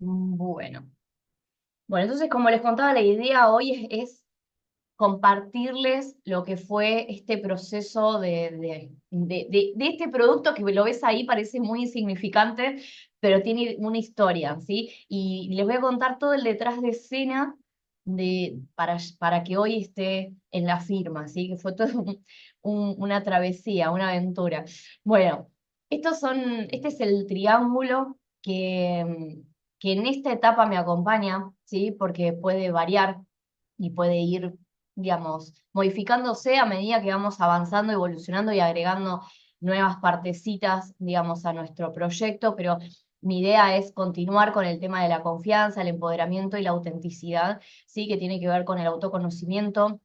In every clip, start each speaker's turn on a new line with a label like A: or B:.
A: Bueno, bueno, entonces como les contaba, la idea hoy es compartirles lo que fue este proceso de este producto que lo ves ahí, parece muy insignificante, pero tiene una historia, ¿sí? Y les voy a contar todo el detrás de escena para que hoy esté en la firma, ¿sí? Que fue toda una travesía, una aventura. Bueno, este es el triángulo que en esta etapa me acompaña, ¿sí? Porque puede variar y puede ir, digamos, modificándose a medida que vamos avanzando, evolucionando y agregando nuevas partecitas, digamos, a nuestro proyecto, pero mi idea es continuar con el tema de la confianza, el empoderamiento y la autenticidad, ¿sí? Que tiene que ver con el autoconocimiento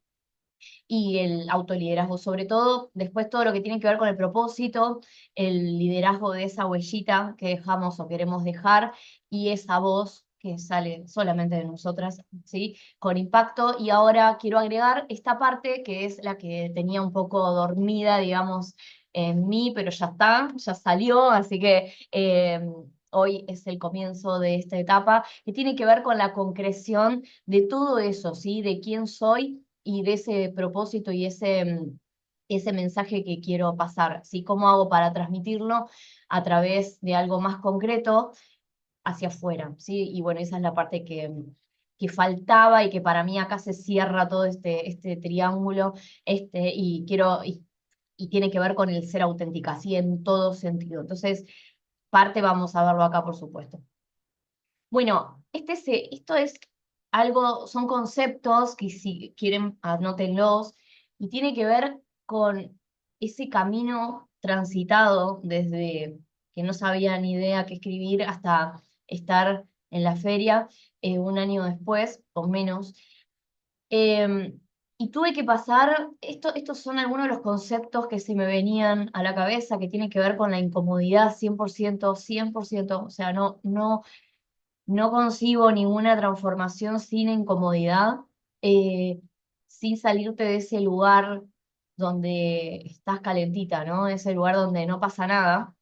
A: y el autoliderazgo, sobre todo, después todo lo que tiene que ver con el propósito, el liderazgo de esa huellita que dejamos o queremos dejar y esa voz que sale solamente de nosotras, ¿sí? Con impacto. Y ahora quiero agregar esta parte que es la que tenía un poco dormida, digamos, en mí, pero ya está, ya salió, así que hoy es el comienzo de esta etapa que tiene que ver con la concreción de todo eso, ¿sí? De quién soy y de ese propósito y ese mensaje que quiero pasar, ¿sí? ¿Cómo hago para transmitirlo a través de algo más concreto hacia afuera, ¿sí? Y bueno, esa es la parte que faltaba y que para mí acá se cierra todo este triángulo, y tiene que ver con el ser auténtica, ¿sí? En todo sentido. Entonces, parte vamos a verlo acá, por supuesto. Bueno, esto es algo, son conceptos que si quieren anótenlos, y tiene que ver con ese camino transitado desde que no sabía ni idea qué escribir hasta estar en la feria un año después o menos. Em, y tuve que pasar, estos son algunos de los conceptos que se me venían a la cabeza, que tienen que ver con la incomodidad 100%, 100%, o sea, no concibo ninguna transformación sin incomodidad, eh, sin salirte de ese lugar donde estás calentita, ¿no? Ese lugar donde no pasa nada.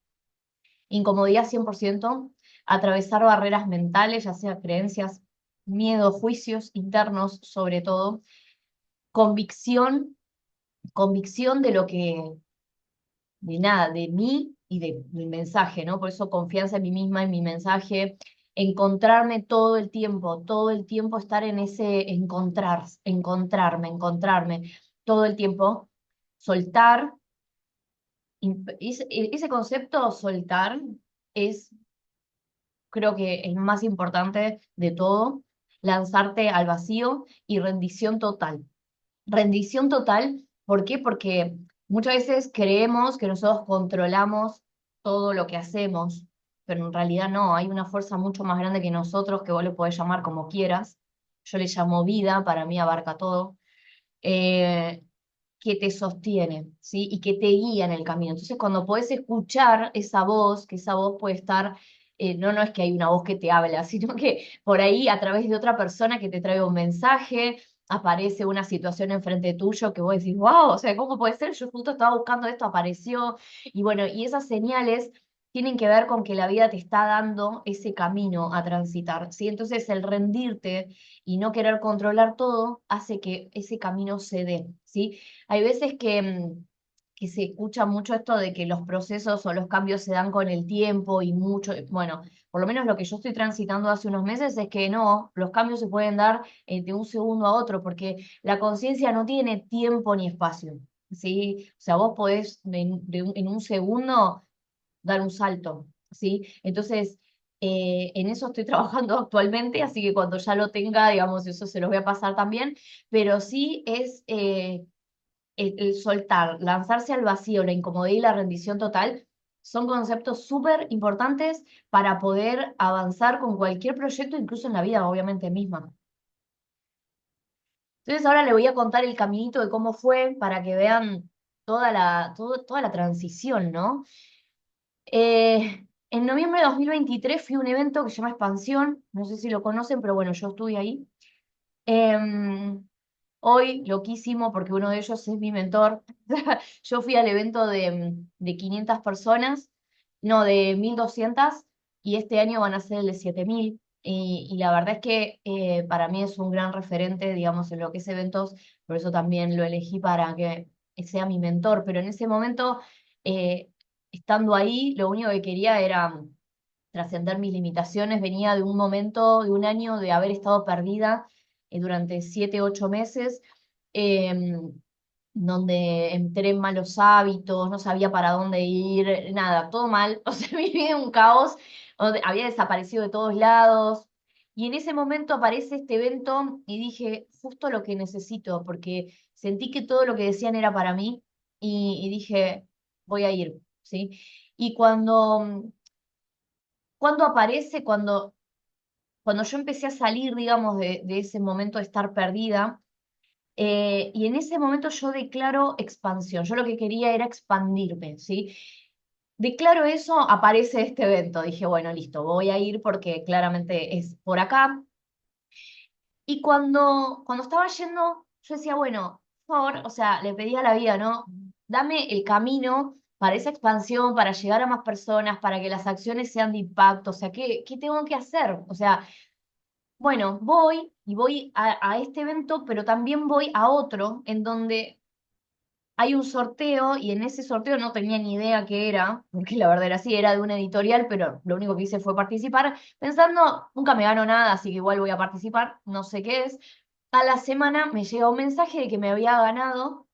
A: Incomodidad 100%, atravesar barreras mentales, ya sea creencias, miedo, juicios internos, sobre todo, convicción, convicción de lo que, de nada, de mí y de mi mensaje, ¿no? Por eso confianza en mí misma, en mi mensaje, encontrarme todo el tiempo estar en ese encontrarme, todo el tiempo, soltar, ese concepto soltar es, creo que el más importante de todo, lanzarte al vacío y rendición total. Rendición total, ¿por qué? Porque muchas veces creemos que nosotros controlamos todo lo que hacemos, pero en realidad no, hay una fuerza mucho más grande que nosotros, que vos le podés llamar como quieras. Yo le llamo vida, para mí abarca todo, eh, que te sostiene, ¿sí? Y que te guía en el camino. Entonces, cuando podés escuchar esa voz, que esa voz puede estar, no es que hay una voz que te habla, sino que por ahí a través de otra persona que te trae un mensaje, aparece una situación enfrente tuyo que vos decís, wow, o sea, ¿cómo puede ser? Yo justo estaba buscando esto, apareció. Y bueno, y esas señales tienen que ver con que la vida te está dando ese camino a transitar, ¿sí? Entonces, el rendirte y no querer controlar todo hace que ese camino se dé, ¿sí? Hay veces que se escucha mucho esto de que los procesos o los cambios se dan con el tiempo y mucho, bueno, por lo menos lo que yo estoy transitando hace unos meses es que no, los cambios se pueden dar de un segundo a otro, porque la conciencia no tiene tiempo ni espacio, ¿sí? O sea, vos podés en un segundo dar un salto, ¿sí? Entonces, en eso estoy trabajando actualmente, así que cuando ya lo tenga, digamos, eso se los voy a pasar también, pero sí es el soltar, lanzarse al vacío, la incomodidad y la rendición total, son conceptos súper importantes para poder avanzar con cualquier proyecto, incluso en la vida, obviamente, misma. Entonces ahora le voy a contar el caminito de cómo fue para que vean toda la transición, ¿no? En noviembre de 2023 fui a un evento que se llama Expansión, no sé si lo conocen, pero bueno, yo estuve ahí. Em, Hoy, loquísimo, porque uno de ellos es mi mentor. Yo fui al evento de 500 personas, no, de 1200, y este año van a ser el de 7000. y la verdad es que para mí es un gran referente, digamos, en lo que es eventos, por eso también lo elegí para que sea mi mentor, pero en ese momento, eh, estando ahí, lo único que quería era trascender mis limitaciones. Venía de un momento, de un año de haber estado perdida durante 7, 8 meses, donde entré en malos hábitos, no sabía para dónde ir, nada, todo mal, o sea, vivía en un caos, donde había desaparecido de todos lados. Y en ese momento aparece este evento y dije, justo lo que necesito, porque sentí que todo lo que decían era para mí y dije, voy a ir, ¿sí? Y cuando aparece, cuando yo empecé a salir, digamos, de ese momento de estar perdida, y en ese momento yo declaro expansión. Yo lo que quería era expandirme, ¿sí? Declaro eso, aparece este evento. Dije, bueno, listo, voy a ir porque claramente es por acá. Y cuando estaba yendo, yo decía, bueno, por favor, o sea, le pedí a la vida, ¿no? Dame el camino para esa expansión, para llegar a más personas, para que las acciones sean de impacto. O sea, ¿qué tengo que hacer? O sea, bueno, voy y voy a este evento, pero también voy a otro en donde hay un sorteo y en ese sorteo no tenía ni idea qué era, porque la verdad era así, era de una editorial, pero lo único que hice fue participar, pensando, nunca me gano nada, así que igual voy a participar, no sé qué es. A la semana me llega un mensaje de que me había ganado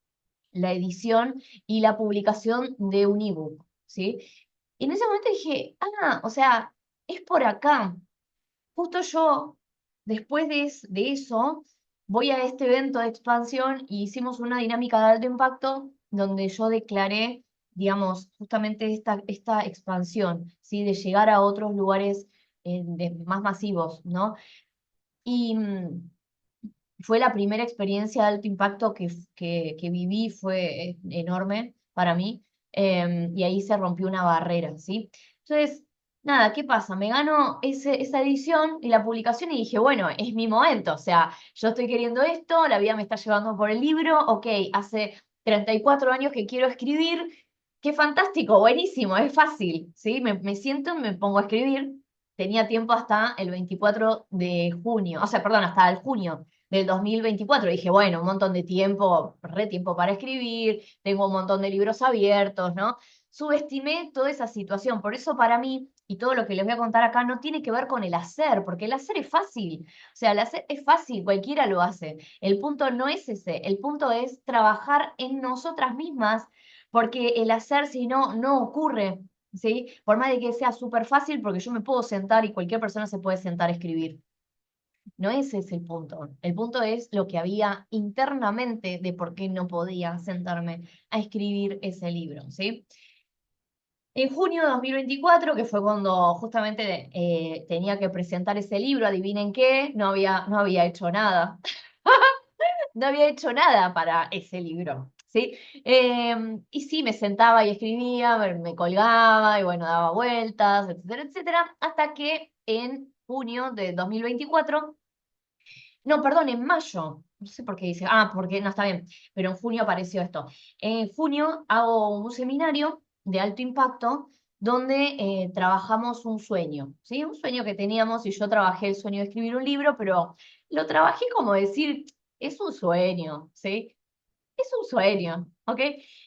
A: la edición y la publicación de un ebook, ¿sí? Y en ese momento dije, o sea, es por acá. Justo yo, después de eso, voy a este evento de expansión y hicimos una dinámica de alto impacto donde yo declaré, digamos, justamente esta expansión, ¿sí? De llegar a otros lugares más masivos, ¿no? Y fue la primera experiencia de alto impacto que viví, fue enorme para mí, y ahí se rompió una barrera, ¿sí? Entonces, nada, ¿qué pasa? Me gano esa edición y la publicación y dije, bueno, es mi momento, o sea, yo estoy queriendo esto, la vida me está llevando por el libro, ok, hace 34 años que quiero escribir, qué fantástico, buenísimo, es fácil, ¿sí? Me siento, me pongo a escribir. Tenía tiempo hasta el 24 de junio, o sea, perdón, hasta el junio del 2024. Dije, bueno, un montón de tiempo, re tiempo para escribir, tengo un montón de libros abiertos, ¿no? Subestimé toda esa situación. Por eso para mí, y todo lo que les voy a contar acá, no tiene que ver con el hacer, porque el hacer es fácil. O sea, el hacer es fácil, cualquiera lo hace. El punto no es ese, el punto es trabajar en nosotras mismas, porque el hacer, si no, no ocurre. ¿Sí? Por más de que sea súper fácil, porque yo me puedo sentar y cualquier persona se puede sentar a escribir. No ese es el punto. El punto es lo que había internamente de por qué no podía sentarme a escribir ese libro, ¿sí? En junio de 2024, que fue cuando justamente tenía que presentar ese libro, adivinen qué, no había hecho nada. No había hecho nada para ese libro, ¿sí? Y sí, me sentaba y escribía, me colgaba y bueno, daba vueltas, etcétera, etcétera, hasta que en junio de 2024. No, perdón, en mayo. No sé por qué dice. Porque no está bien. Pero en junio apareció esto. En junio hago un seminario de alto impacto donde trabajamos un sueño, ¿sí? Un sueño que teníamos y yo trabajé el sueño de escribir un libro, pero lo trabajé como decir, es un sueño, ¿sí? Es un sueño, ¿ok?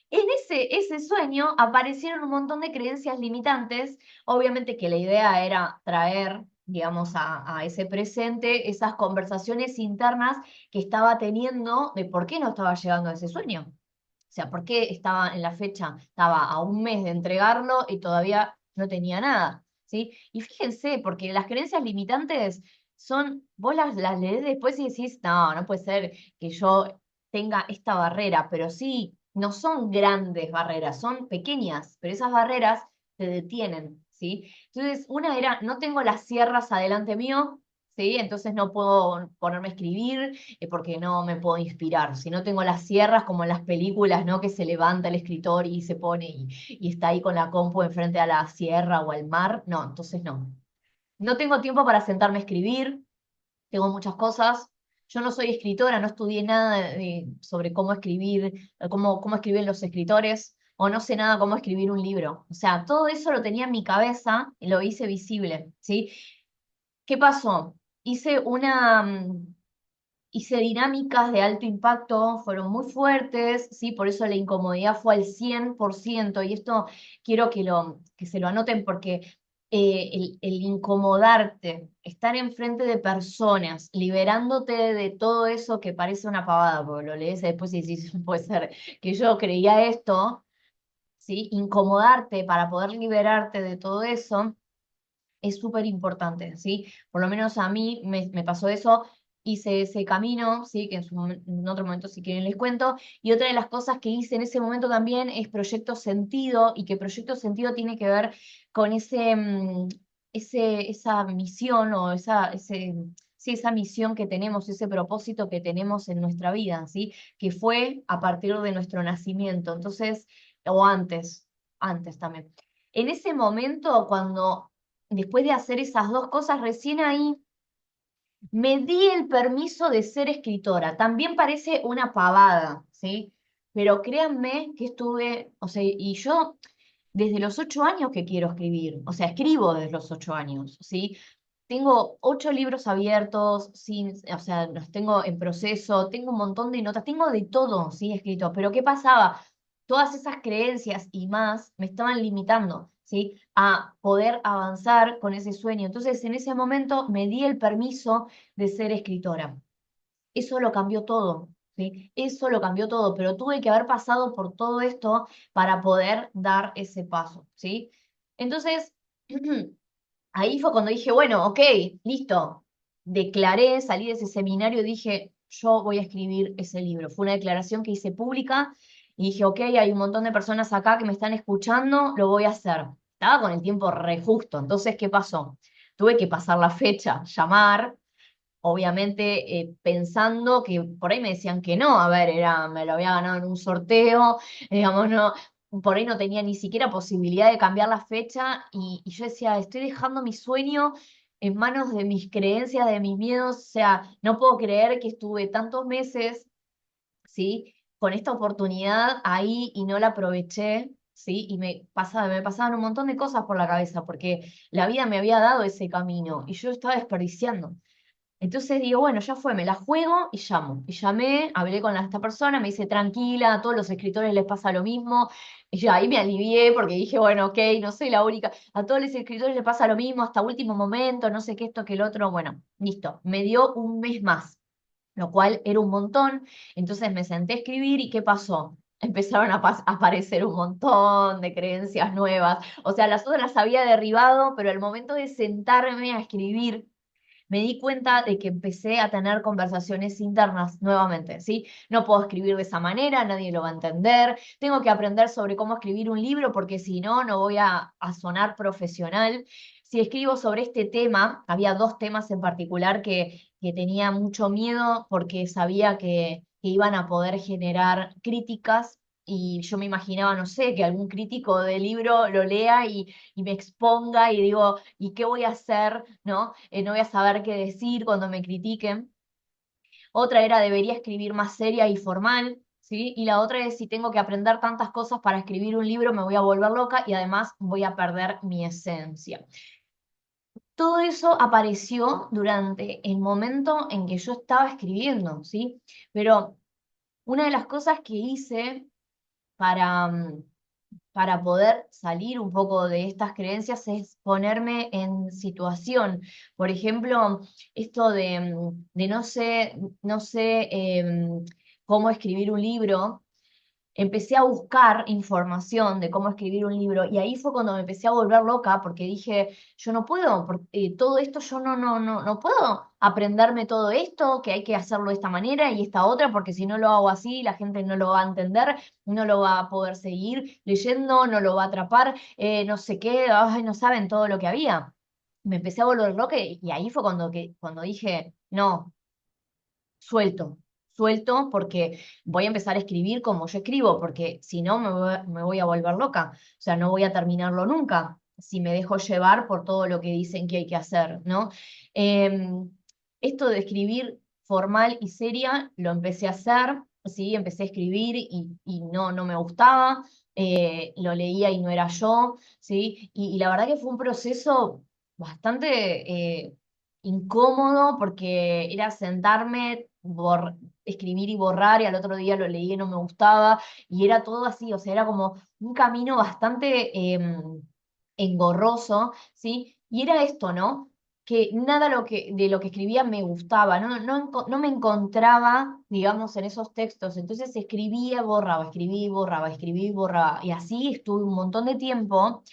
A: En ese sueño aparecieron un montón de creencias limitantes. Obviamente que la idea era traer, digamos, a ese presente esas conversaciones internas que estaba teniendo de por qué no estaba llegando a ese sueño. O sea, por qué estaba en la fecha, estaba a un mes de entregarlo y todavía no tenía nada, ¿sí? Y fíjense, porque las creencias limitantes vos las lees después y decís, no, no puede ser que yo tenga esta barrera, pero sí, no son grandes barreras, son pequeñas, pero esas barreras te detienen, ¿sí? Entonces, una era, no tengo las sierras adelante mío, ¿sí? Entonces no puedo ponerme a escribir porque no me puedo inspirar. Si no tengo las sierras como en las películas, ¿no? Que se levanta el escritor y se pone y está ahí con la compu enfrente a la sierra o al mar, no, entonces no. No tengo tiempo para sentarme a escribir, tengo muchas cosas. Yo no soy escritora, no estudié nada sobre cómo escribir, cómo escriben los escritores, o no sé nada cómo escribir un libro. O sea, todo eso lo tenía en mi cabeza y lo hice visible, ¿sí? ¿Qué pasó? Hice dinámicas de alto impacto, fueron muy fuertes, ¿sí? Por eso la incomodidad fue al 100%, y esto quiero que se lo anoten porque el incomodarte, estar enfrente de personas, liberándote de todo eso que parece una pavada, porque lo lees después y dices, puede ser que yo creía esto, ¿sí? Incomodarte para poder liberarte de todo eso es súper importante, ¿sí? Por lo menos a mí me pasó eso, hice ese camino, ¿sí? Que en otro momento si quieren les cuento. Y otra de las cosas que hice en ese momento también es Proyecto Sentido, y que Proyecto Sentido tiene que ver con esa misión o sí, esa misión que tenemos, ese propósito que tenemos en nuestra vida, ¿sí? Que fue a partir de nuestro nacimiento, entonces, o antes también. En ese momento, cuando después de hacer esas dos cosas, recién ahí me di el permiso de ser escritora. También parece una pavada, ¿sí? Pero créanme que estuve, o sea, y yo desde los 8 años que quiero escribir, o sea, escribo desde los 8 años, ¿sí? Tengo 8 libros abiertos, o sea, los tengo en proceso, tengo un montón de notas, tengo de todo, ¿sí? Escrito. Pero ¿qué pasaba? Todas esas creencias y más me estaban limitando, ¿sí? A poder avanzar con ese sueño. Entonces, en ese momento me di el permiso de ser escritora. Eso lo cambió todo, ¿sí? Eso lo cambió todo, pero tuve que haber pasado por todo esto para poder dar ese paso, ¿sí? Entonces, ahí fue cuando dije, bueno, ok, listo. Declaré, salí de ese seminario y dije, yo voy a escribir ese libro. Fue una declaración que hice pública y dije, ok, hay un montón de personas acá que me están escuchando, lo voy a hacer. Estaba con el tiempo re justo. Entonces, ¿qué pasó? Tuve que pasar la fecha, llamar, obviamente pensando que por ahí me decían que no, a ver, me lo había ganado en un sorteo, digamos, no, por ahí no tenía ni siquiera posibilidad de cambiar la fecha, y yo decía, estoy dejando mi sueño en manos de mis creencias, de mis miedos, o sea, no puedo creer que estuve tantos meses, ¿sí? Con esta oportunidad ahí y no la aproveché. ¿Sí? Y me pasaban un montón de cosas por la cabeza, porque la vida me había dado ese camino y yo lo estaba desperdiciando. Entonces digo, bueno, ya fue, me la juego y llamo. Y llamé, hablé con esta persona, me dice, tranquila, a todos los escritores les pasa lo mismo. Y yo ahí me alivié porque dije, bueno, ok, no soy la única. A todos los escritores les pasa lo mismo hasta último momento, no sé qué, esto, que el otro. Bueno, listo. Me dio un mes más, lo cual era un montón. Entonces me senté a escribir y ¿qué pasó? Empezaron a aparecer un montón de creencias nuevas. O sea, las otras las había derribado, pero al momento de sentarme a escribir me di cuenta de que empecé a tener conversaciones internas nuevamente, ¿sí? No puedo escribir de esa manera, nadie lo va a entender, tengo que aprender sobre cómo escribir un libro porque si no, no voy a sonar profesional. Si escribo sobre este tema, había dos temas en particular que tenía mucho miedo porque sabía que iban a poder generar críticas. Y yo me imaginaba, no sé, que algún crítico de libro lo lea y me exponga y digo, ¿y qué voy a hacer? ¿No? No voy a saber qué decir cuando me critiquen. Otra era, debería escribir más seria y formal, ¿sí? Y la otra es, si tengo que aprender tantas cosas para escribir un libro, me voy a volver loca y además voy a perder mi esencia. Todo eso apareció durante el momento en que yo estaba escribiendo, ¿sí? Pero una de las cosas que hice para, para poder salir un poco de estas creencias es ponerme en situación. Por ejemplo, esto de no sé cómo escribir un libro. Empecé a buscar información de cómo escribir un libro y ahí fue cuando me empecé a volver loca porque dije, yo no puedo, todo esto yo no puedo aprenderme todo esto, que hay que hacerlo de esta manera y esta otra, porque si no lo hago así, la gente no lo va a entender, no lo va a poder seguir leyendo, no lo va a atrapar, no sé qué, ay, no saben todo lo que había. Me empecé a volver loca y ahí fue cuando dije, no, suelto, suelto porque voy a empezar a escribir como yo escribo, porque si no me voy a volver loca, o sea, no voy a terminarlo nunca si me dejo llevar por todo lo que dicen que hay que hacer, ¿no? Em, Esto de escribir formal y seria lo empecé a hacer, sí, empecé a escribir y no me gustaba, lo leía y no era yo, ¿sí? Y la verdad que fue un proceso bastante incómodo porque era sentarme, escribir y borrar, y al otro día lo leí y no me gustaba, y era todo así, o sea, era como un camino bastante engorroso, ¿sí? Y era esto, ¿no? Que nada de lo que escribía me gustaba, no me encontraba, digamos, en esos textos. Entonces escribía, borraba, escribía, borraba, escribía, borraba. Y así estuve un montón de tiempo,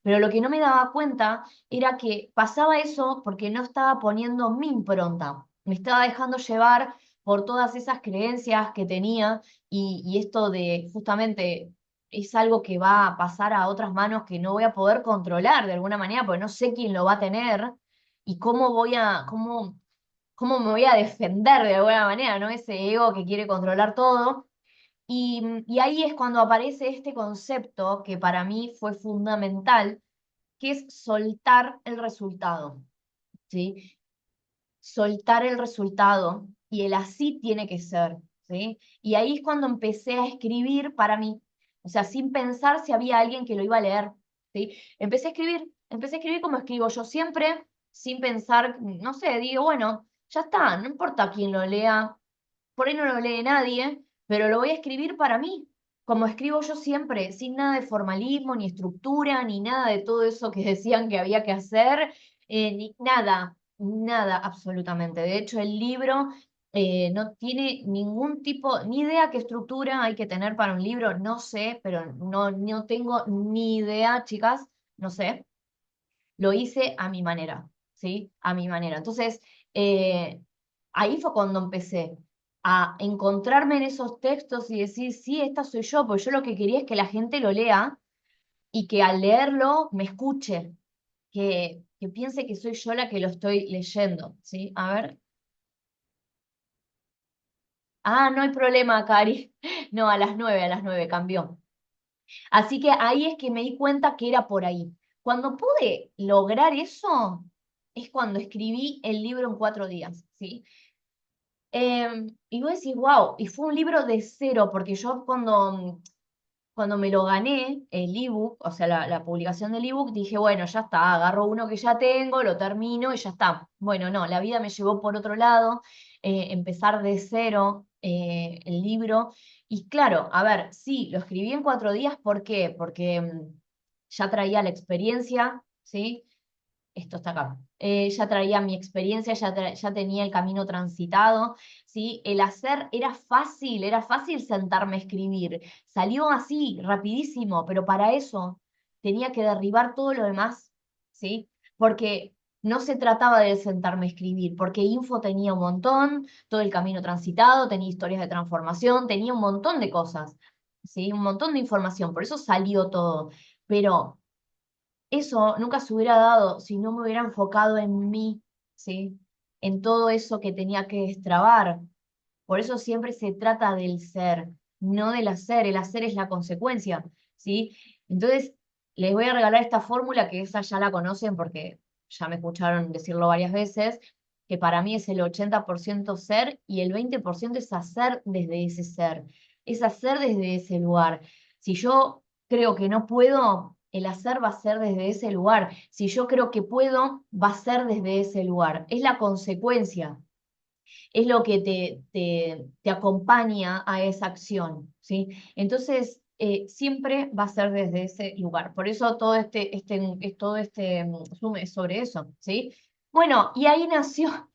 A: pero lo que no me daba cuenta era que pasaba eso porque no estaba poniendo mi impronta. Me estaba dejando llevar por todas esas creencias que tenía y esto de justamente es algo que va a pasar a otras manos que no voy a poder controlar de alguna manera, porque no sé quién lo va a tener y cómo me voy a defender de alguna manera, ¿no? Ese ego que quiere controlar todo. Y ahí es cuando aparece este concepto que para mí fue fundamental, que es soltar el resultado, ¿sí? Soltar el resultado y el así tiene que ser, ¿sí? Y ahí es cuando empecé a escribir para mí, o sea, sin pensar si había alguien que lo iba a leer, ¿sí? Empecé a escribir como escribo yo siempre, sin pensar, no sé, digo, bueno, ya está, no importa quién lo lea, por ahí no lo lee nadie, pero lo voy a escribir para mí, como escribo yo siempre, sin nada de formalismo, ni estructura, ni nada de todo eso que decían que había que hacer, ni nada, nada absolutamente. De hecho, el libro no tiene ningún tipo, ni idea qué estructura hay que tener para un libro, no sé, pero no tengo ni idea, chicas, no sé. Lo hice a mi manera, ¿sí? A mi manera. Entonces, eh, ahí fue cuando empecé a encontrarme en esos textos y decir, sí, esta soy yo, porque yo lo que quería es que la gente lo lea y que al leerlo me escuche, que piense que soy yo la que lo estoy leyendo, ¿sí? A ver. Ah, no hay problema, Cari. No, a las 9 cambió. Así que ahí es que me di cuenta que era por ahí. Cuando pude lograr eso, es cuando escribí el libro en 4 días, ¿sí? Y vos decís, wow, y fue un libro de cero, porque yo cuando me lo gané, el ebook, o sea, la publicación del ebook, dije, bueno, ya está, agarro uno que ya tengo, lo termino y ya está. Bueno, no, la vida me llevó por otro lado, empezar de cero el libro. Y claro, a ver, sí, lo escribí en 4 días, ¿por qué? Porque ya traía la experiencia, ¿sí? Esto está acá. Ya traía mi experiencia, ya tenía el camino transitado, ¿sí? El hacer era fácil sentarme a escribir. Salió así, rapidísimo, pero para eso tenía que derribar todo lo demás, ¿sí? Porque no se trataba de sentarme a escribir, porque info tenía un montón, todo el camino transitado, tenía historias de transformación, tenía un montón de cosas, ¿sí? Un montón de información, por eso salió todo. Pero eso nunca se hubiera dado si no me hubiera enfocado en mí, ¿sí? En todo eso que tenía que destrabar. Por eso siempre se trata del ser, no del hacer. El hacer es la consecuencia, ¿sí? Entonces, les voy a regalar esta fórmula que esa ya la conocen porque ya me escucharon decirlo varias veces, que para mí es el 80% ser y el 20% es hacer desde ese ser, es hacer desde ese lugar. Si yo creo que no puedo, el hacer va a ser desde ese lugar. Si yo creo que puedo, va a ser desde ese lugar. Es la consecuencia, es lo que te acompaña a esa acción, ¿sí? Entonces, siempre va a ser desde ese lugar. Por eso todo este Zoom es sobre eso, ¿sí? Bueno, y ahí nació,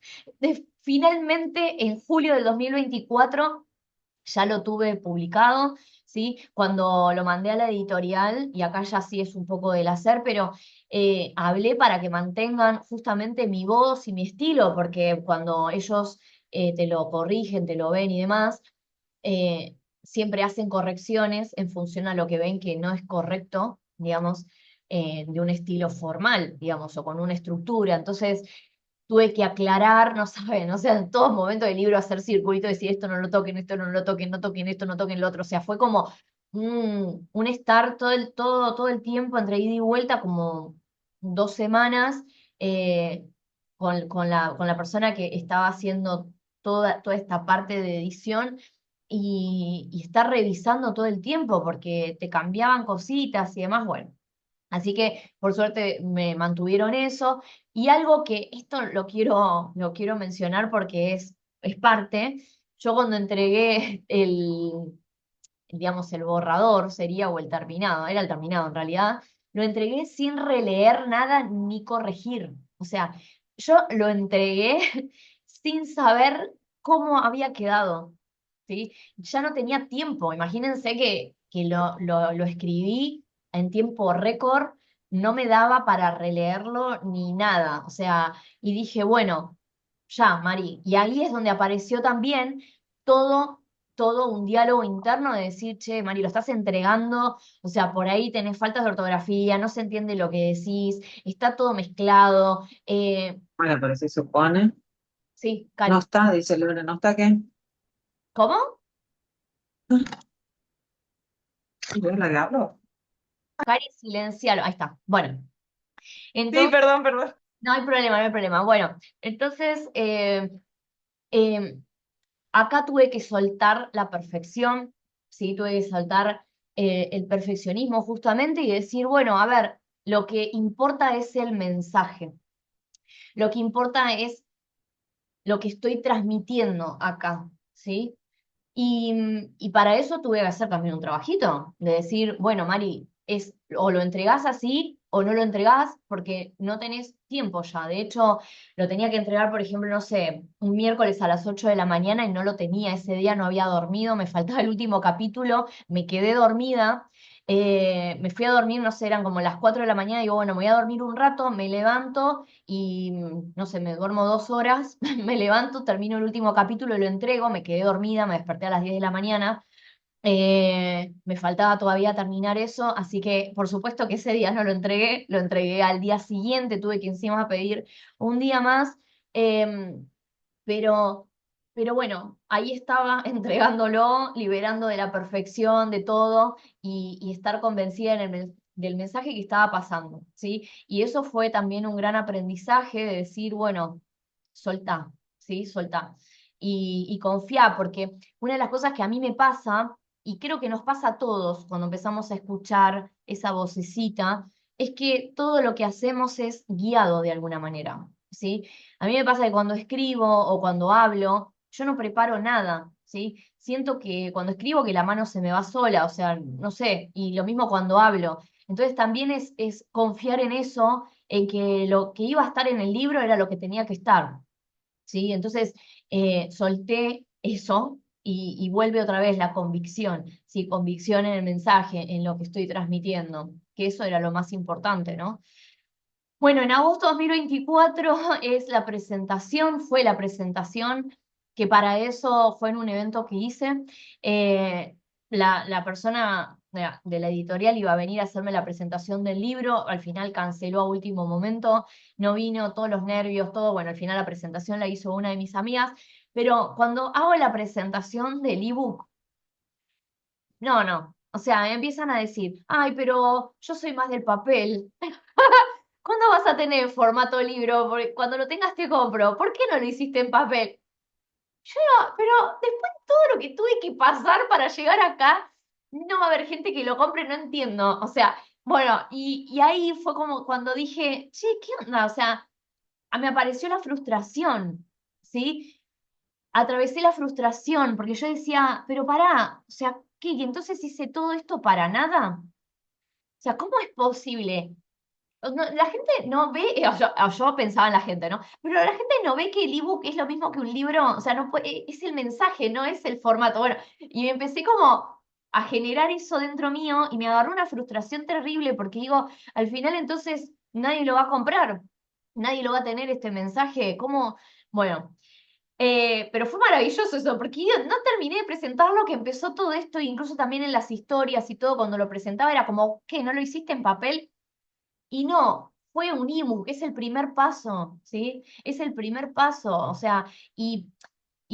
A: finalmente en julio del 2024 ya lo tuve publicado, ¿sí? Cuando lo mandé a la editorial, y acá ya sí es un poco del hacer, pero hablé para que mantengan justamente mi voz y mi estilo, porque cuando ellos te lo corrigen, te lo ven y demás, siempre hacen correcciones en función a lo que ven que no es correcto, digamos, de un estilo formal, digamos, o con una estructura. Entonces, tuve que aclarar, no saben, o sea, en todo momento del libro hacer circulito y decir esto no lo toquen, esto no lo toquen, no toquen esto, no toquen lo otro. O sea, fue como un estar todo el tiempo entre ida y vuelta, como 2 semanas, con la persona que estaba haciendo toda esta parte de edición. Y estar revisando todo el tiempo porque te cambiaban cositas y demás, bueno. Así que por suerte me mantuvieron eso. Y algo que esto lo quiero mencionar porque es parte. Yo cuando entregué digamos, el borrador sería, o el terminado, era el terminado en realidad, lo entregué sin releer nada ni corregir. O sea, yo lo entregué sin saber cómo había quedado, ¿sí? Ya no tenía tiempo. Imagínense que lo escribí en tiempo récord, no me daba para releerlo ni nada. O sea, y dije, bueno, ya, Mari. Y ahí es donde apareció también todo todo un diálogo interno de decir, che, Mari, lo estás entregando, o sea, por ahí tenés faltas de ortografía, no se entiende lo que decís, está todo mezclado.
B: Bueno, pero se supone.
A: Sí,
B: No
A: Cari.
B: está, dice Luna, ¿no está qué?
A: ¿Cómo?
B: ¿Yo la que hablo?
A: Cari, silencialo. Ahí está. Bueno,
B: Sí,
A: entonces,
B: perdón, perdón.
A: no hay problema, no hay problema. Bueno, entonces, eh, acá tuve que soltar la perfección, ¿sí? Tuve que soltar el perfeccionismo justamente y decir, bueno, a ver, lo que importa es el mensaje. Lo que importa es lo que estoy transmitiendo acá, ¿sí? Y para eso tuve que hacer también un trabajito, de decir, bueno, Mari, o lo entregás así o no lo entregás porque no tenés tiempo ya. De hecho, lo tenía que entregar, por ejemplo, no sé, un miércoles a las 8 de la mañana y no lo tenía. Ese día no había dormido, me faltaba el último capítulo, me quedé dormida. Me fui a dormir, no sé, eran como las 4 de la mañana, y digo, bueno, me voy a dormir un rato, me levanto y, no sé, me duermo 2 horas, me levanto, termino el último capítulo, lo entrego, me quedé dormida, me desperté a las 10 de la mañana, me faltaba todavía terminar eso, así que por supuesto que ese día no lo entregué al día siguiente, tuve que encima pedir un día más, em, pero, pero bueno, ahí estaba entregándolo, liberando de la perfección, de todo, y estar convencida del mensaje que estaba pasando, ¿sí? Y eso fue también un gran aprendizaje de decir, bueno, soltá, ¿sí? Soltá. Y confía, porque una de las cosas que a mí me pasa, y creo que nos pasa a todos cuando empezamos a escuchar esa vocecita, es que todo lo que hacemos es guiado de alguna manera, ¿sí? A mí me pasa que cuando escribo o cuando hablo, yo no preparo nada, ¿sí? Siento que cuando escribo que la mano se me va sola, o sea, no sé, y lo mismo cuando hablo. Entonces también es confiar en eso, en que lo que iba a estar en el libro era lo que tenía que estar, ¿sí? Entonces solté eso y vuelve otra vez la convicción, ¿sí? Convicción en el mensaje, en lo que estoy transmitiendo, que eso era lo más importante, ¿no? Bueno, en agosto de 2024 es la presentación, fue la presentación, que para eso fue en un evento que hice. Eh, la persona de la editorial iba a venir a hacerme la presentación del libro, al final canceló a último momento, no vino, todos los nervios, todo, bueno, al final la presentación la hizo una de mis amigas, pero cuando hago la presentación del ebook, no, no, o sea, me empiezan a decir, ay, pero yo soy más del papel. ¿Cuándo vas a tener formato libro? Porque cuando lo tengas te compro. ¿Por qué no lo hiciste en papel? Yo no, pero después de todo lo que tuve que pasar para llegar acá, no va a haber gente que lo compre, no entiendo. O sea, bueno, y ahí fue como cuando dije, che, ¿qué onda? O sea, me apareció la frustración, ¿sí? Atravesé la frustración porque yo decía, pero pará, o sea, ¿qué? ¿Y entonces hice todo esto para nada? O sea, ¿cómo es posible? La gente no ve, yo pensaba en la gente, ¿no? Pero la gente no ve que el ebook es lo mismo que un libro, o sea, no es el mensaje, no es el formato. Bueno, y me empecé como a generar eso dentro mío y me agarró una frustración terrible porque digo, al final entonces nadie lo va a comprar, nadie lo va a tener este mensaje, ¿cómo? Bueno, pero fue maravilloso eso, porque yo no terminé de presentar lo que empezó todo esto, incluso también en las historias y todo, cuando lo presentaba era como, ¿qué? ¿No lo hiciste en papel? Y no, fue un ebook, es el primer paso, ¿sí? Es el primer paso, o sea, y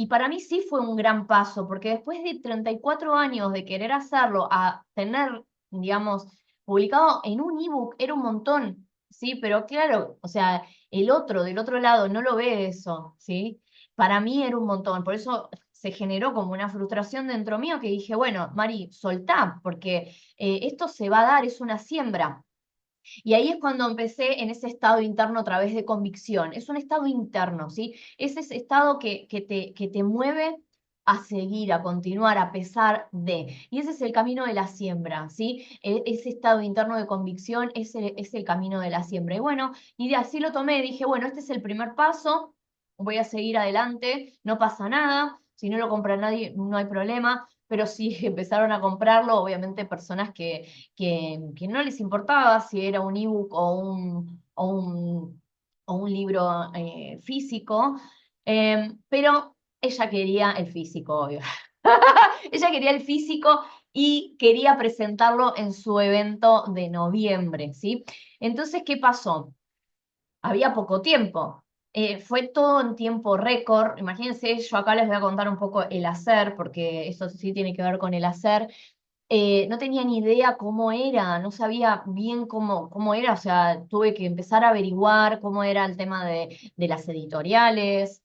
A: para mí sí fue un gran paso, porque después de 34 años de querer hacerlo, a tener, digamos, publicado en un ebook, era un montón, ¿sí? Pero claro, o sea, el otro, del otro lado, no lo ve eso, ¿sí? Para mí era un montón, por eso se generó como una frustración dentro mío que dije, bueno, Mari, soltá, porque esto se va a dar, es una siembra. Y ahí es cuando empecé en ese estado interno a través de convicción. Es un estado interno, ¿sí? Es ese estado que te mueve a seguir, a continuar, a pesar de. Y ese es el camino de la siembra, ¿sí? Ese estado interno de convicción es el camino de la siembra. Y bueno, y de así lo tomé, dije, bueno, este es el primer paso, voy a seguir adelante, no pasa nada, si no lo compra nadie, no hay problema, pero sí empezaron a comprarlo, obviamente personas que no les importaba si era un ebook o un libro físico, pero ella quería el físico, obvio. Ella quería el físico y quería presentarlo en su evento de noviembre, ¿sí? Entonces, ¿qué pasó? Había poco tiempo. Fue todo en tiempo récord. Imagínense, yo acá les voy a contar un poco el hacer, porque eso sí tiene que ver con el hacer. No tenía ni idea cómo era, no sabía bien cómo era, o sea, tuve que empezar a averiguar cómo era el tema de las editoriales.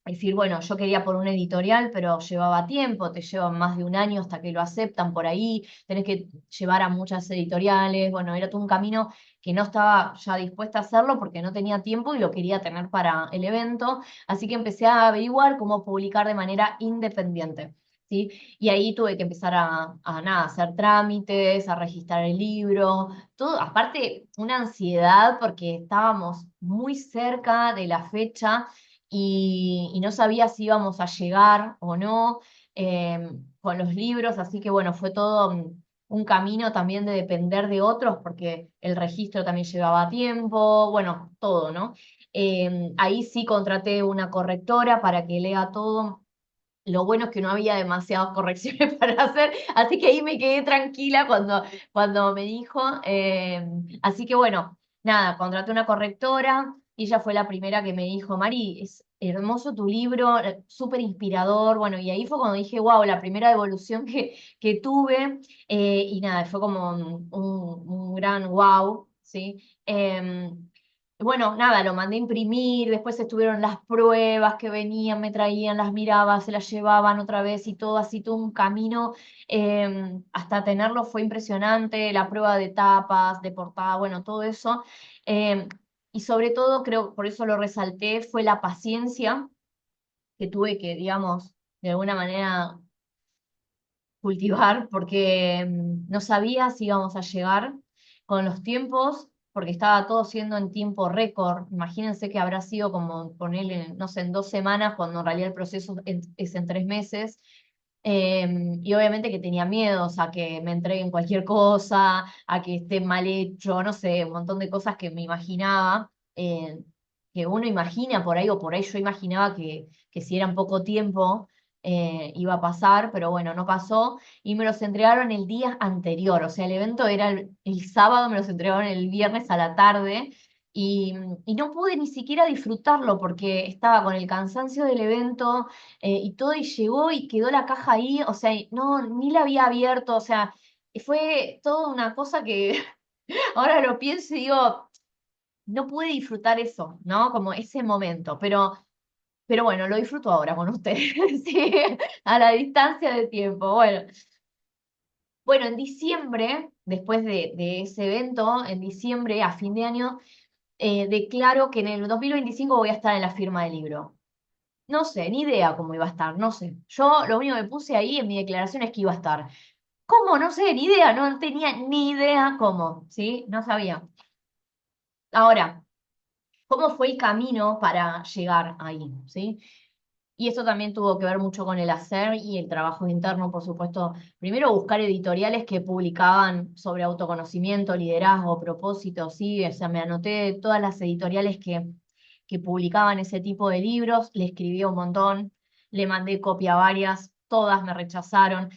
A: Decir, bueno, yo quería por una editorial, pero llevaba tiempo, te llevan más de un año hasta que lo aceptan por ahí, tenés que llevar a muchas editoriales, bueno, era todo un camino que no estaba ya dispuesta a hacerlo porque no tenía tiempo y lo quería tener para el evento, así que empecé a averiguar cómo publicar de manera independiente. ¿Sí? Y ahí tuve que empezar nada, hacer trámites, a registrar el libro, todo, aparte una ansiedad porque estábamos muy cerca de la fecha y no sabía si íbamos a llegar o no con los libros, así que bueno, fue todo un camino también de depender de otros porque el registro también llevaba tiempo, bueno, todo, ¿no? Ahí sí contraté una correctora para que lea todo. Lo bueno es que no había demasiadas correcciones para hacer, así que ahí me quedé tranquila cuando me dijo. Así que bueno, nada, contraté una correctora y ella fue la primera que me dijo, Mari, es hermoso tu libro, súper inspirador. Bueno, y ahí fue cuando dije, wow, la primera devolución que tuve. Y nada, fue como un gran wow, ¿sí? Bueno, nada, lo mandé a imprimir, después estuvieron las pruebas que venían, me traían, las miraba, se las llevaban otra vez y todo así, todo un camino, hasta tenerlo fue impresionante, la prueba de tapas, de portada, bueno, todo eso. em, y sobre todo, creo, por eso lo resalté, fue la paciencia que tuve que, digamos, de alguna manera cultivar porque no sabía si íbamos a llegar con los tiempos, porque estaba todo siendo en tiempo récord. Imagínense que habrá sido como ponerle, no sé, en 2 semanas, cuando en realidad el proceso es en 3 meses. Y obviamente que tenía miedos a que me entreguen cualquier cosa, a que esté mal hecho, no sé, un montón de cosas que me imaginaba, que uno imagina por ahí, o por ahí yo imaginaba que si era en poco tiempo iba a pasar, pero bueno, no pasó y me los entregaron el día anterior, o sea, el evento era el sábado, me los entregaron el viernes a la tarde y no pude ni siquiera disfrutarlo porque estaba con el cansancio del evento y todo y llegó y quedó la caja ahí, o sea, no, ni la había abierto, o sea, fue toda una cosa que ahora lo pienso y digo, no pude disfrutar eso, ¿no? Como ese momento, pero bueno, lo disfruto ahora con ustedes, sí, a la distancia de tiempo. Bueno, en diciembre, después de ese evento, en diciembre, a fin de año, declaro que en el 2025 voy a estar en la firma del libro. No sé, ni idea cómo iba a estar, no sé. Yo lo único que puse ahí en mi declaración es que iba a estar. ¿Cómo? No sé, ni idea, no tenía ni idea cómo, ¿sí? No sabía. Ahora, ¿cómo fue el camino para llegar ahí, ¿sí? Y eso también tuvo que ver mucho con el hacer y el trabajo interno, por supuesto. Primero buscar editoriales que publicaban sobre autoconocimiento, liderazgo, propósito, sí, o sea, me anoté todas las editoriales que publicaban ese tipo de libros, le escribí un montón, le mandé copia a varias, todas me rechazaron.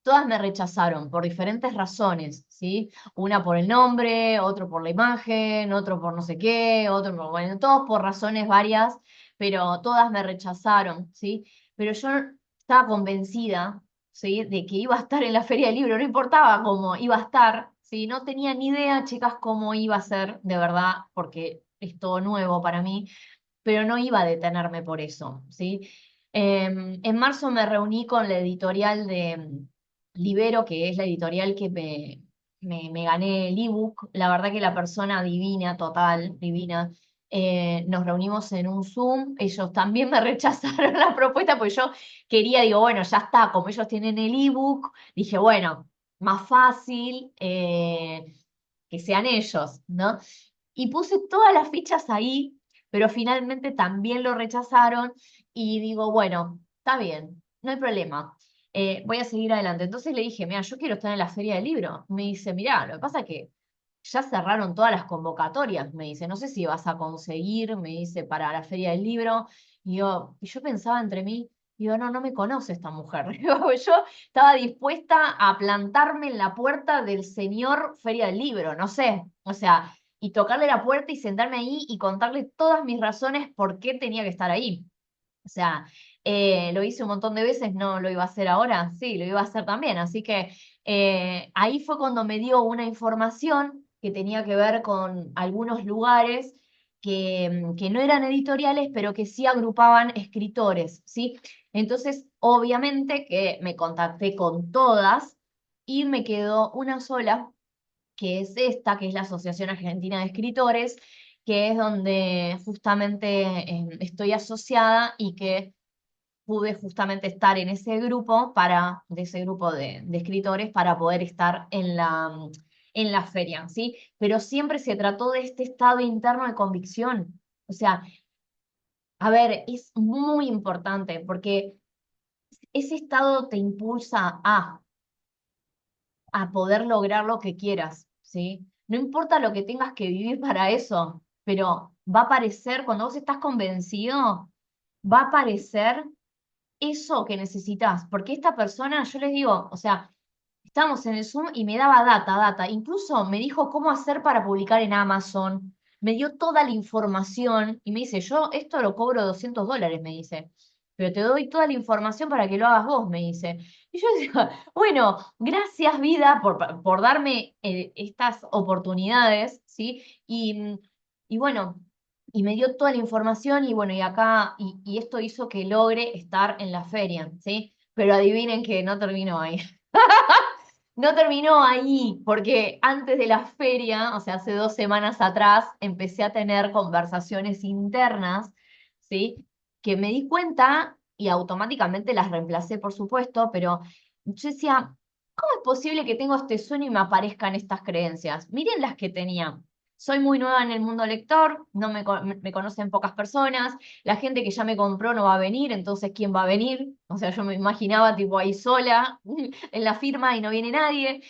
A: Todas me rechazaron por diferentes razones, ¿sí? Una por el nombre, otro por la imagen, otro por no sé qué, otro por, bueno, todos por razones varias, pero todas me rechazaron, ¿sí? Pero yo estaba convencida, ¿sí? De que iba a estar en la Feria del Libro, no importaba cómo iba a estar, ¿sí? No tenía ni idea, chicas, cómo iba a ser de verdad, porque es todo nuevo para mí, pero no iba a detenerme por eso, ¿sí? En marzo me reuní con la editorial de Libero, que es la editorial me gané el ebook. La verdad que la persona divina, total, divina. Nos reunimos en un Zoom. Ellos también me rechazaron la propuesta porque yo quería, digo, bueno, ya está, como ellos tienen el ebook, dije, bueno, más fácil que sean ellos, ¿no? Y puse todas las fichas ahí, pero finalmente también lo rechazaron y digo, bueno, está bien, no hay problema, voy a seguir adelante. Entonces le dije, mira, yo quiero estar en la feria del libro. Me dice, mira, lo que pasa es que ya cerraron todas las convocatorias, me dice, no sé si vas a conseguir, me dice, para la feria del libro. Y yo pensaba entre mí, digo, no, no me conoce esta mujer. Yo estaba dispuesta a plantarme en la puerta del señor Feria del Libro, no sé, o sea, y tocarle la puerta y sentarme ahí y contarle todas mis razones por qué tenía que estar ahí. O sea, lo hice un montón de veces, no lo iba a hacer ahora, sí, lo iba a hacer también. Así que ahí fue cuando me dio una información que tenía que ver con algunos lugares que no eran editoriales, pero que sí agrupaban escritores, ¿sí? Entonces, obviamente que me contacté con todas y me quedó una sola, que es esta, que es la Asociación Argentina de Escritores, que es donde justamente estoy asociada y que pude justamente estar en ese grupo de ese grupo de escritores para poder estar en la feria, ¿sí? Pero siempre se trató de este estado interno de convicción. O sea, a ver, es muy importante porque ese estado te impulsa a poder lograr lo que quieras, ¿sí? No importa lo que tengas que vivir para eso, pero va a aparecer, cuando vos estás convencido, va a aparecer eso que necesitas, porque esta persona, yo les digo, o sea, estábamos en el Zoom y me daba data, incluso me dijo cómo hacer para publicar en Amazon, me dio toda la información y me dice, yo esto lo cobro $200, me dice, pero te doy toda la información para que lo hagas vos, me dice. Y yo decía, bueno, gracias vida por darme estas oportunidades, ¿sí? Y bueno, y me dio toda la información y bueno, y acá, y esto hizo que logre estar en la feria, ¿sí? Pero adivinen que no terminó ahí. No terminó ahí, porque antes de la feria, o sea, hace 2 semanas atrás, empecé a tener conversaciones internas, ¿sí? Que me di cuenta y automáticamente las reemplacé, por supuesto, pero yo decía, ¿cómo es posible que tengo este sueño y me aparezcan estas creencias? Miren las que tenía. Soy muy nueva en el mundo lector, no me conocen pocas personas, la gente que ya me compró no va a venir, entonces ¿quién va a venir? O sea, yo me imaginaba tipo ahí sola, en la firma y no viene nadie.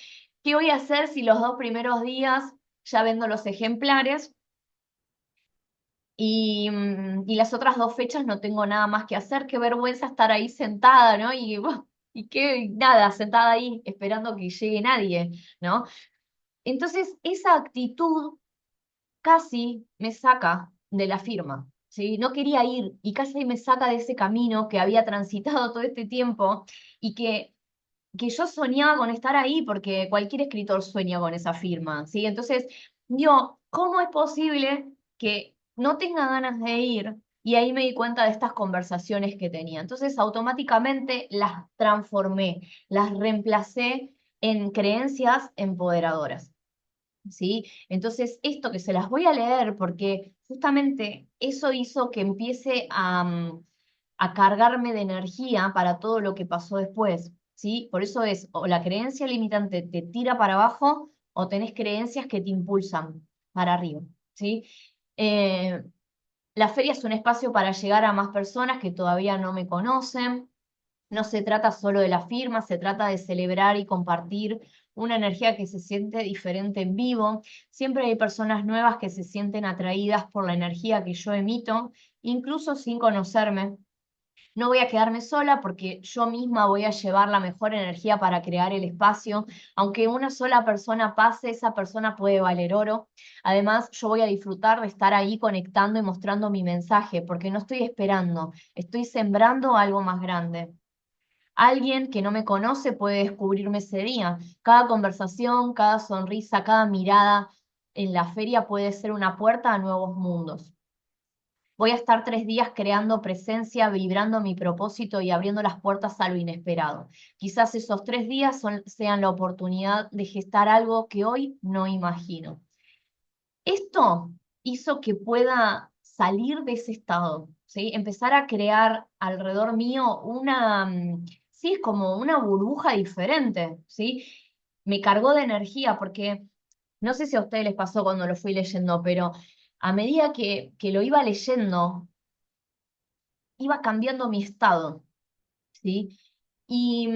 A: ¿Qué voy a hacer si los 2 primeros días ya vendo los ejemplares y las otras 2 fechas no tengo nada más que hacer? Qué vergüenza estar ahí sentada, ¿no? Y qué nada, sentada ahí esperando que llegue nadie, ¿no? Entonces, esa actitud casi me saca de la firma. ¿Sí? No quería ir y casi me saca de ese camino que había transitado todo este tiempo y que yo soñaba con estar ahí, porque cualquier escritor sueña con esa firma, ¿sí? Entonces, yo, ¿cómo es posible que no tenga ganas de ir? Y ahí me di cuenta de estas conversaciones que tenía. Entonces, automáticamente las transformé, las reemplacé en creencias empoderadoras. ¿Sí? Entonces, esto que se las voy a leer porque justamente eso hizo que empiece a cargarme de energía para todo lo que pasó después, ¿sí? Por eso es, o la creencia limitante te tira para abajo o tenés creencias que te impulsan para arriba, ¿sí? Eh, la feria es un espacio para llegar a más personas que todavía no me conocen. No se trata solo de la firma, se trata de celebrar y compartir una energía que se siente diferente en vivo. Siempre hay personas nuevas que se sienten atraídas por la energía que yo emito, incluso sin conocerme. No voy a quedarme sola porque yo misma voy a llevar la mejor energía para crear el espacio. Aunque una sola persona pase, esa persona puede valer oro. Además, yo voy a disfrutar de estar ahí conectando y mostrando mi mensaje, porque no estoy esperando, estoy sembrando algo más grande. Alguien que no me conoce puede descubrirme ese día. Cada conversación, cada sonrisa, cada mirada en la feria puede ser una puerta a nuevos mundos. Voy a estar 3 días creando presencia, vibrando mi propósito y abriendo las puertas a lo inesperado. Quizás esos 3 días sean la oportunidad de gestar algo que hoy no imagino. Esto hizo que pueda salir de ese estado, ¿sí? Empezar a crear alrededor mío sí, es como una burbuja diferente, ¿sí? Me cargó de energía porque no sé si a ustedes les pasó cuando lo fui leyendo, pero a medida que lo iba leyendo, iba cambiando mi estado, ¿sí? Y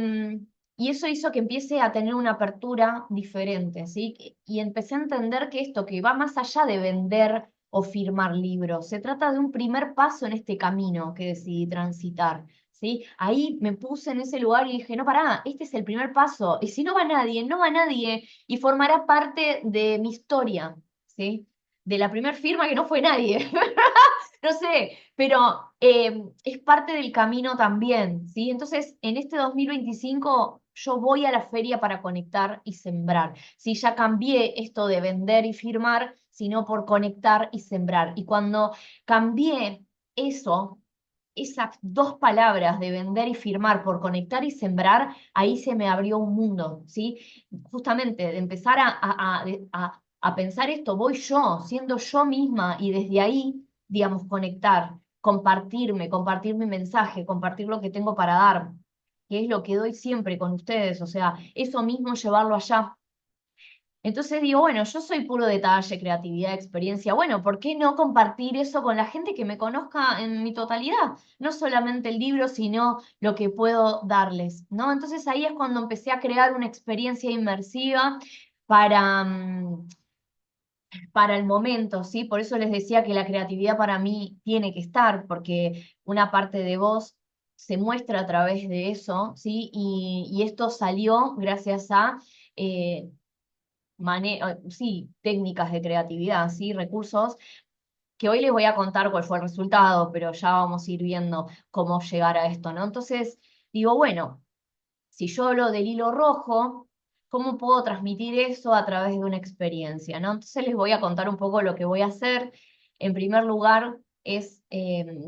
A: eso hizo que empiece a tener una apertura diferente, ¿sí? Y empecé a entender que esto, que va más allá de vender o firmar libros, se trata de un primer paso en este camino que decidí transitar, ¿sí? Ahí me puse en ese lugar y dije, no, pará, este es el primer paso, y si no va nadie, no va nadie, y formará parte de mi historia, ¿sí? De la primer firma que no fue nadie. No sé, pero es parte del camino también, ¿sí? Entonces, en este 2025 yo voy a la feria para conectar y sembrar. Sí, ya cambié esto de vender y firmar, sino por conectar y sembrar. Y cuando cambié eso, esas dos palabras de vender y firmar por conectar y sembrar, ahí se me abrió un mundo, ¿sí? Justamente de empezar a pensar esto, voy yo, siendo yo misma, y desde ahí, digamos, conectar, compartirme, compartir mi mensaje, compartir lo que tengo para dar, que es lo que doy siempre con ustedes, o sea, eso mismo llevarlo allá. Entonces digo, bueno, yo soy puro detalle, creatividad, experiencia. Bueno, ¿por qué no compartir eso con la gente que me conozca en mi totalidad? No solamente el libro, sino lo que puedo darles, ¿no? Entonces ahí es cuando empecé a crear una experiencia inmersiva para, para el momento, ¿sí? Por eso les decía que la creatividad para mí tiene que estar, porque una parte de vos se muestra a través de eso, ¿sí? Y esto salió gracias a... eh, sí, técnicas de creatividad, sí, recursos, que hoy les voy a contar cuál fue el resultado, pero ya vamos a ir viendo cómo llegar a esto, ¿no? Entonces, digo, bueno, si yo hablo del hilo rojo, ¿cómo puedo transmitir eso a través de una experiencia, ¿no? Entonces les voy a contar un poco lo que voy a hacer. En primer lugar, es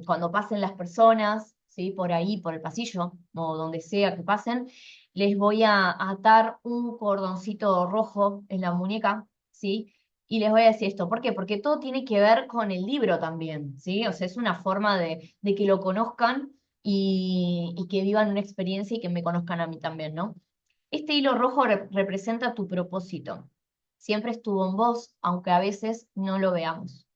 A: cuando pasen las personas, ¿sí? Por ahí, por el pasillo, o donde sea que pasen, les voy a atar un cordoncito rojo en la muñeca, ¿sí? Y les voy a decir esto, ¿por qué? Porque todo tiene que ver con el libro también, ¿sí? O sea, es una forma de que lo conozcan y que vivan una experiencia y que me conozcan a mí también, ¿no? Este hilo rojo representa tu propósito. Siempre estuvo en vos, aunque a veces no lo veamos.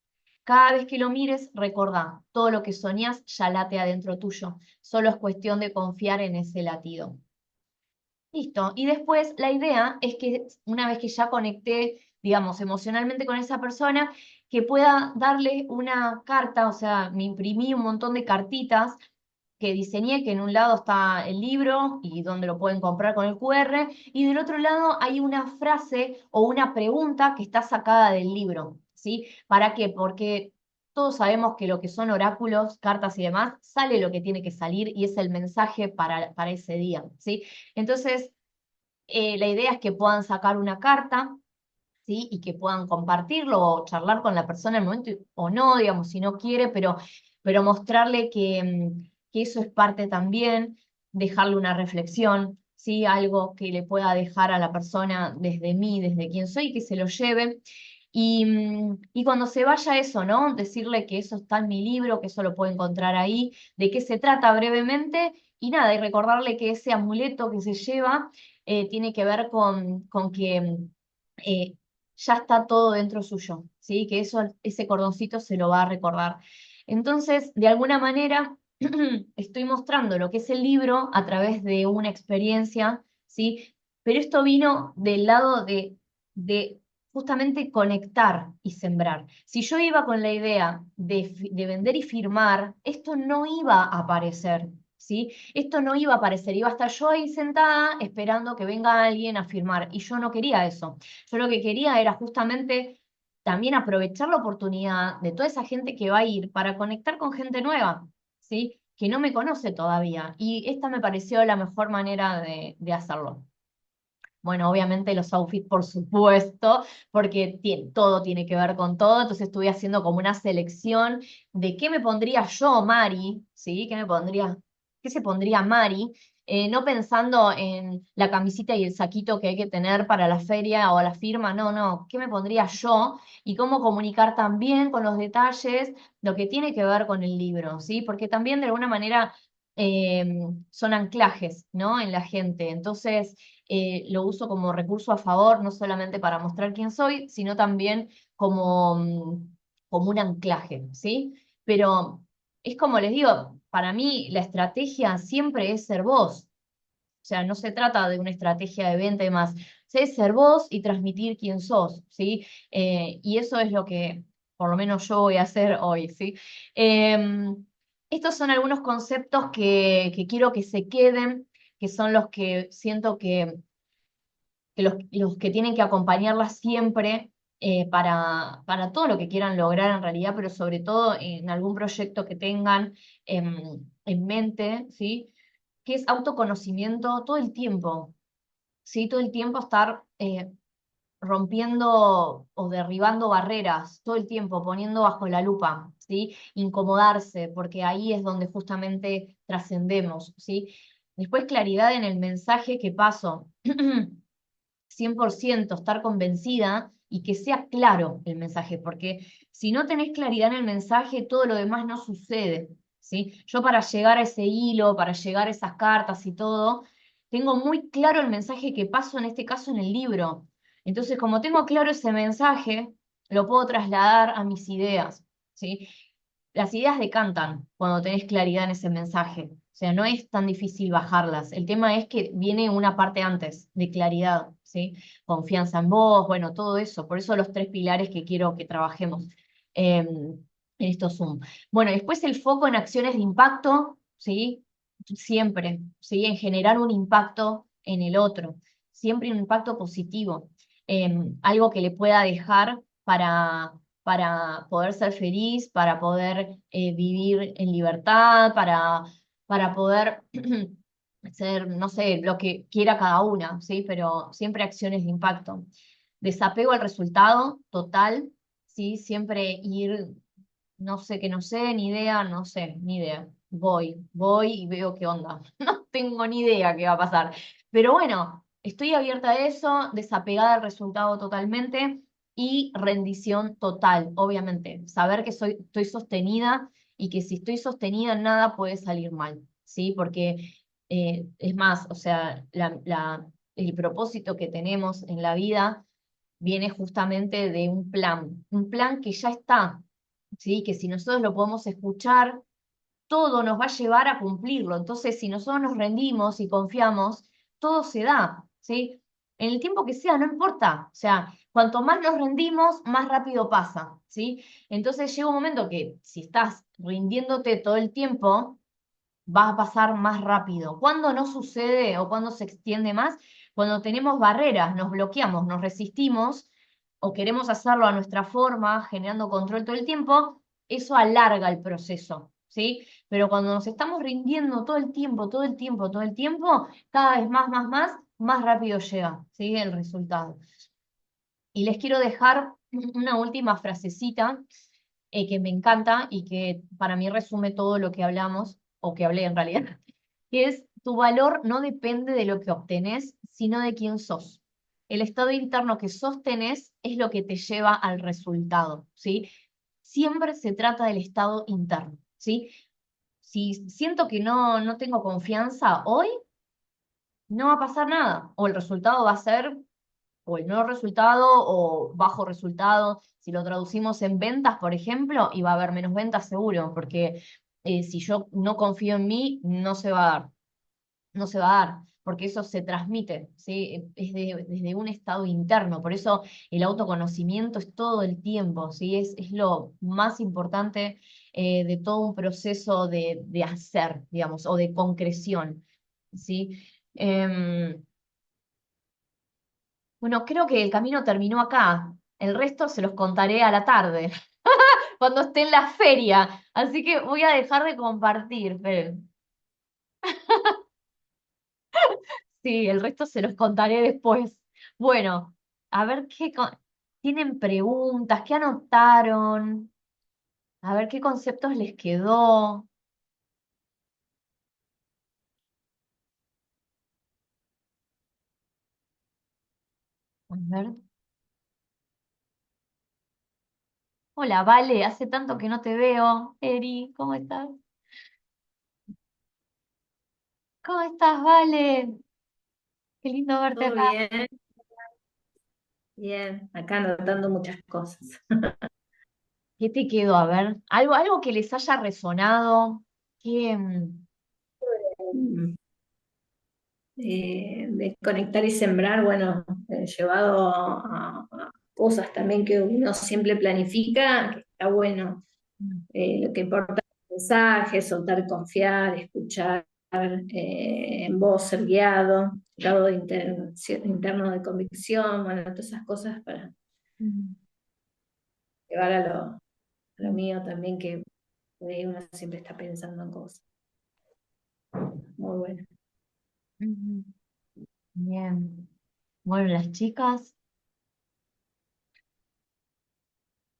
A: Cada vez que lo mires, recordá, todo lo que soñás ya late adentro tuyo. Solo es cuestión de confiar en ese latido. Listo. Y después la idea es que una vez que ya conecté, digamos, emocionalmente con esa persona, que pueda darle una carta, o sea, me imprimí un montón de cartitas que diseñé, que en un lado está el libro y donde lo pueden comprar con el QR, y del otro lado hay una frase o una pregunta que está sacada del libro, ¿sí? ¿Para qué? Porque todos sabemos que lo que son oráculos, cartas y demás, sale lo que tiene que salir y es el mensaje para ese día, ¿sí? Entonces, la idea es que puedan sacar una carta, ¿sí? Y que puedan compartirlo o charlar con la persona en el momento o no, digamos, si no quiere, pero mostrarle que eso es parte también, dejarle una reflexión, ¿sí? Algo que le pueda dejar a la persona desde mí, desde quien soy, que se lo lleve. Y cuando se vaya eso, ¿no? Decirle que eso está en mi libro, que eso lo puede encontrar ahí, de qué se trata brevemente, y nada, y recordarle que ese amuleto que se lleva tiene que ver con que eh, ya está todo dentro suyo, ¿sí? Que eso, ese cordoncito se lo va a recordar. Entonces, de alguna manera, estoy mostrando lo que es el libro a través de una experiencia, ¿sí? Pero esto vino del lado de justamente conectar y sembrar. Si yo iba con la idea de vender y firmar, esto no iba a aparecer, ¿sí? Esto no iba a aparecer, iba a estar yo ahí sentada esperando que venga alguien a firmar, y yo no quería eso. Yo lo que quería era justamente también aprovechar la oportunidad de toda esa gente que va a ir para conectar con gente nueva, ¿sí? Que no me conoce todavía. Y esta me pareció la mejor manera de hacerlo. Bueno, obviamente los outfits, por supuesto, porque todo tiene que ver con todo, entonces estuve haciendo como una selección de qué me pondría yo, Mari, ¿sí? ¿Qué se pondría Mari? No pensando en la camisita y el saquito que hay que tener para la feria o la firma, no, no, ¿qué me pondría yo? Y cómo comunicar también con los detalles lo que tiene que ver con el libro, ¿sí? Porque también de alguna manera son anclajes, ¿no? En la gente. Entonces, lo uso como recurso a favor, no solamente para mostrar quién soy, sino también como, como un anclaje, ¿sí? Pero es como les digo, para mí la estrategia siempre es ser vos. O sea, no se trata de una estrategia de venta y demás. Es ser vos y transmitir quién sos, ¿sí? Y eso es lo que por lo menos yo voy a hacer hoy, ¿sí? Estos son algunos conceptos que quiero que se queden, que son los que siento que los que tienen que acompañarlas siempre para todo lo que quieran lograr en realidad, pero sobre todo en algún proyecto que tengan en mente, ¿sí? Que es autoconocimiento todo el tiempo, ¿sí? Todo el tiempo estar rompiendo o derribando barreras, todo el tiempo poniendo bajo la lupa, ¿sí? Incomodarse, porque ahí es donde justamente trascendemos, ¿sí? Después claridad en el mensaje que paso. 100% estar convencida y que sea claro el mensaje, porque si no tenés claridad en el mensaje, todo lo demás no sucede, ¿sí? Yo para llegar a ese hilo, para llegar a esas cartas y todo, tengo muy claro el mensaje que paso, en este caso en el libro. Entonces, como tengo claro ese mensaje, lo puedo trasladar a mis ideas, ¿sí? Las ideas decantan cuando tenés claridad en ese mensaje. O sea, no es tan difícil bajarlas. El tema es que viene una parte antes de claridad, ¿sí? Confianza en vos, bueno, todo eso. Por eso los tres pilares que quiero que trabajemos en estos Zoom. Bueno, después el foco en acciones de impacto, ¿sí? Siempre, ¿sí? En generar un impacto en el otro. Siempre un impacto positivo. Algo que le pueda dejar para poder ser feliz, para poder vivir en libertad, para poder ser, no sé, lo que quiera cada una, ¿sí? Pero siempre acciones de impacto. Desapego al resultado total, ¿sí? Siempre ir, no sé, que no sé, ni idea, no sé, ni idea. Voy y veo qué onda. No tengo ni idea qué va a pasar. Pero bueno, estoy abierta a eso, desapegada al resultado totalmente y rendición total, obviamente. Saber que estoy sostenida y que si estoy sostenida nada puede salir mal, ¿sí? Porque es más, o sea, el propósito que tenemos en la vida viene justamente de un plan que ya está, ¿sí? Que si nosotros lo podemos escuchar, todo nos va a llevar a cumplirlo. Entonces, si nosotros nos rendimos y confiamos, todo se da, ¿sí? En el tiempo que sea, no importa. O sea, cuanto más nos rendimos, más rápido pasa, ¿sí? Entonces llega un momento que si estás rindiéndote todo el tiempo, va a pasar más rápido. ¿Cuándo no sucede o cuándo se extiende más? Cuando tenemos barreras, nos bloqueamos, nos resistimos o queremos hacerlo a nuestra forma, generando control todo el tiempo, eso alarga el proceso, ¿sí? Pero cuando nos estamos rindiendo todo el tiempo, todo el tiempo, todo el tiempo, cada vez más rápido llega, ¿sí? El resultado. Y les quiero dejar una última frasecita que me encanta y que para mí resume todo lo que hablamos, o que hablé en realidad, que es: tu valor no depende de lo que obtenés, sino de quién sos. El estado interno que sostenés es lo que te lleva al resultado, ¿sí? Siempre se trata del estado interno, ¿sí? Si siento que no tengo confianza hoy, no va a pasar nada, o el resultado va a ser o el no resultado o bajo resultado. Si lo traducimos en ventas, por ejemplo, y va a haber menos ventas seguro, porque si yo no confío en mí, no se va a dar, no se va a dar, porque eso se transmite, ¿sí? Es desde un estado interno, por eso el autoconocimiento es todo el tiempo, ¿sí? Es lo más importante de todo un proceso de hacer, digamos, o de concreción, ¿sí? Bueno, creo que el camino terminó acá. El resto se los contaré a la tarde, cuando esté en la feria. Así que voy a dejar de compartir, Fer. sí, el resto se los contaré después. Bueno, a ver tienen preguntas, qué anotaron, a ver qué conceptos les quedó. A ver. Hola, Vale, hace tanto que no te veo. Eri, ¿cómo estás? ¿Cómo estás, Vale? Qué lindo verte
C: Todo
A: acá.
C: bien, bien, acá anotando muchas cosas.
A: ¿Qué te quedó? A ver, algo que les haya resonado. ¿Qué,
C: Mm, de conectar y sembrar, bueno, llevado a cosas también que uno siempre planifica, que está bueno. Lo que importa es el mensaje, soltar, confiar, escuchar, en voz, ser guiado, grado de interno de convicción, bueno, todas esas cosas para llevar a lo mío también, que por ahí uno siempre está pensando en cosas. Muy bueno.
A: Ujú. Bien. Bueno, las chicas.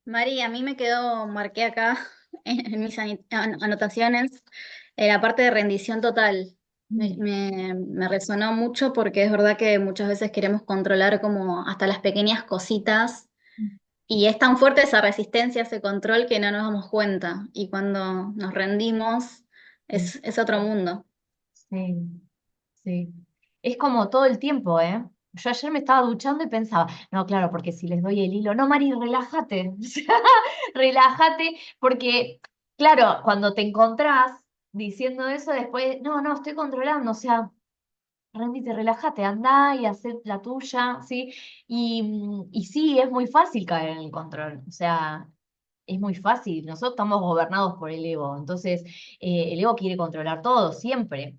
D: Mari, a mí me quedó, marqué acá en mis anotaciones, la parte de rendición total. Me resonó mucho porque es verdad que muchas veces queremos controlar como hasta las pequeñas cositas y es tan fuerte esa resistencia, ese control que no nos damos cuenta y cuando nos rendimos es otro mundo.
A: Sí, sí. Es como todo el tiempo, ¿eh? Yo ayer me estaba duchando y pensaba, no, claro, porque si les doy el hilo, no, Mari, relájate, relájate, porque, claro, cuando te encontrás diciendo eso, después, no, no, estoy controlando, o sea, rendite, relájate, anda y haz la tuya, ¿sí? Y sí, es muy fácil caer en el control, o sea, es muy fácil, nosotros estamos gobernados por el ego, entonces el ego quiere controlar todo, siempre.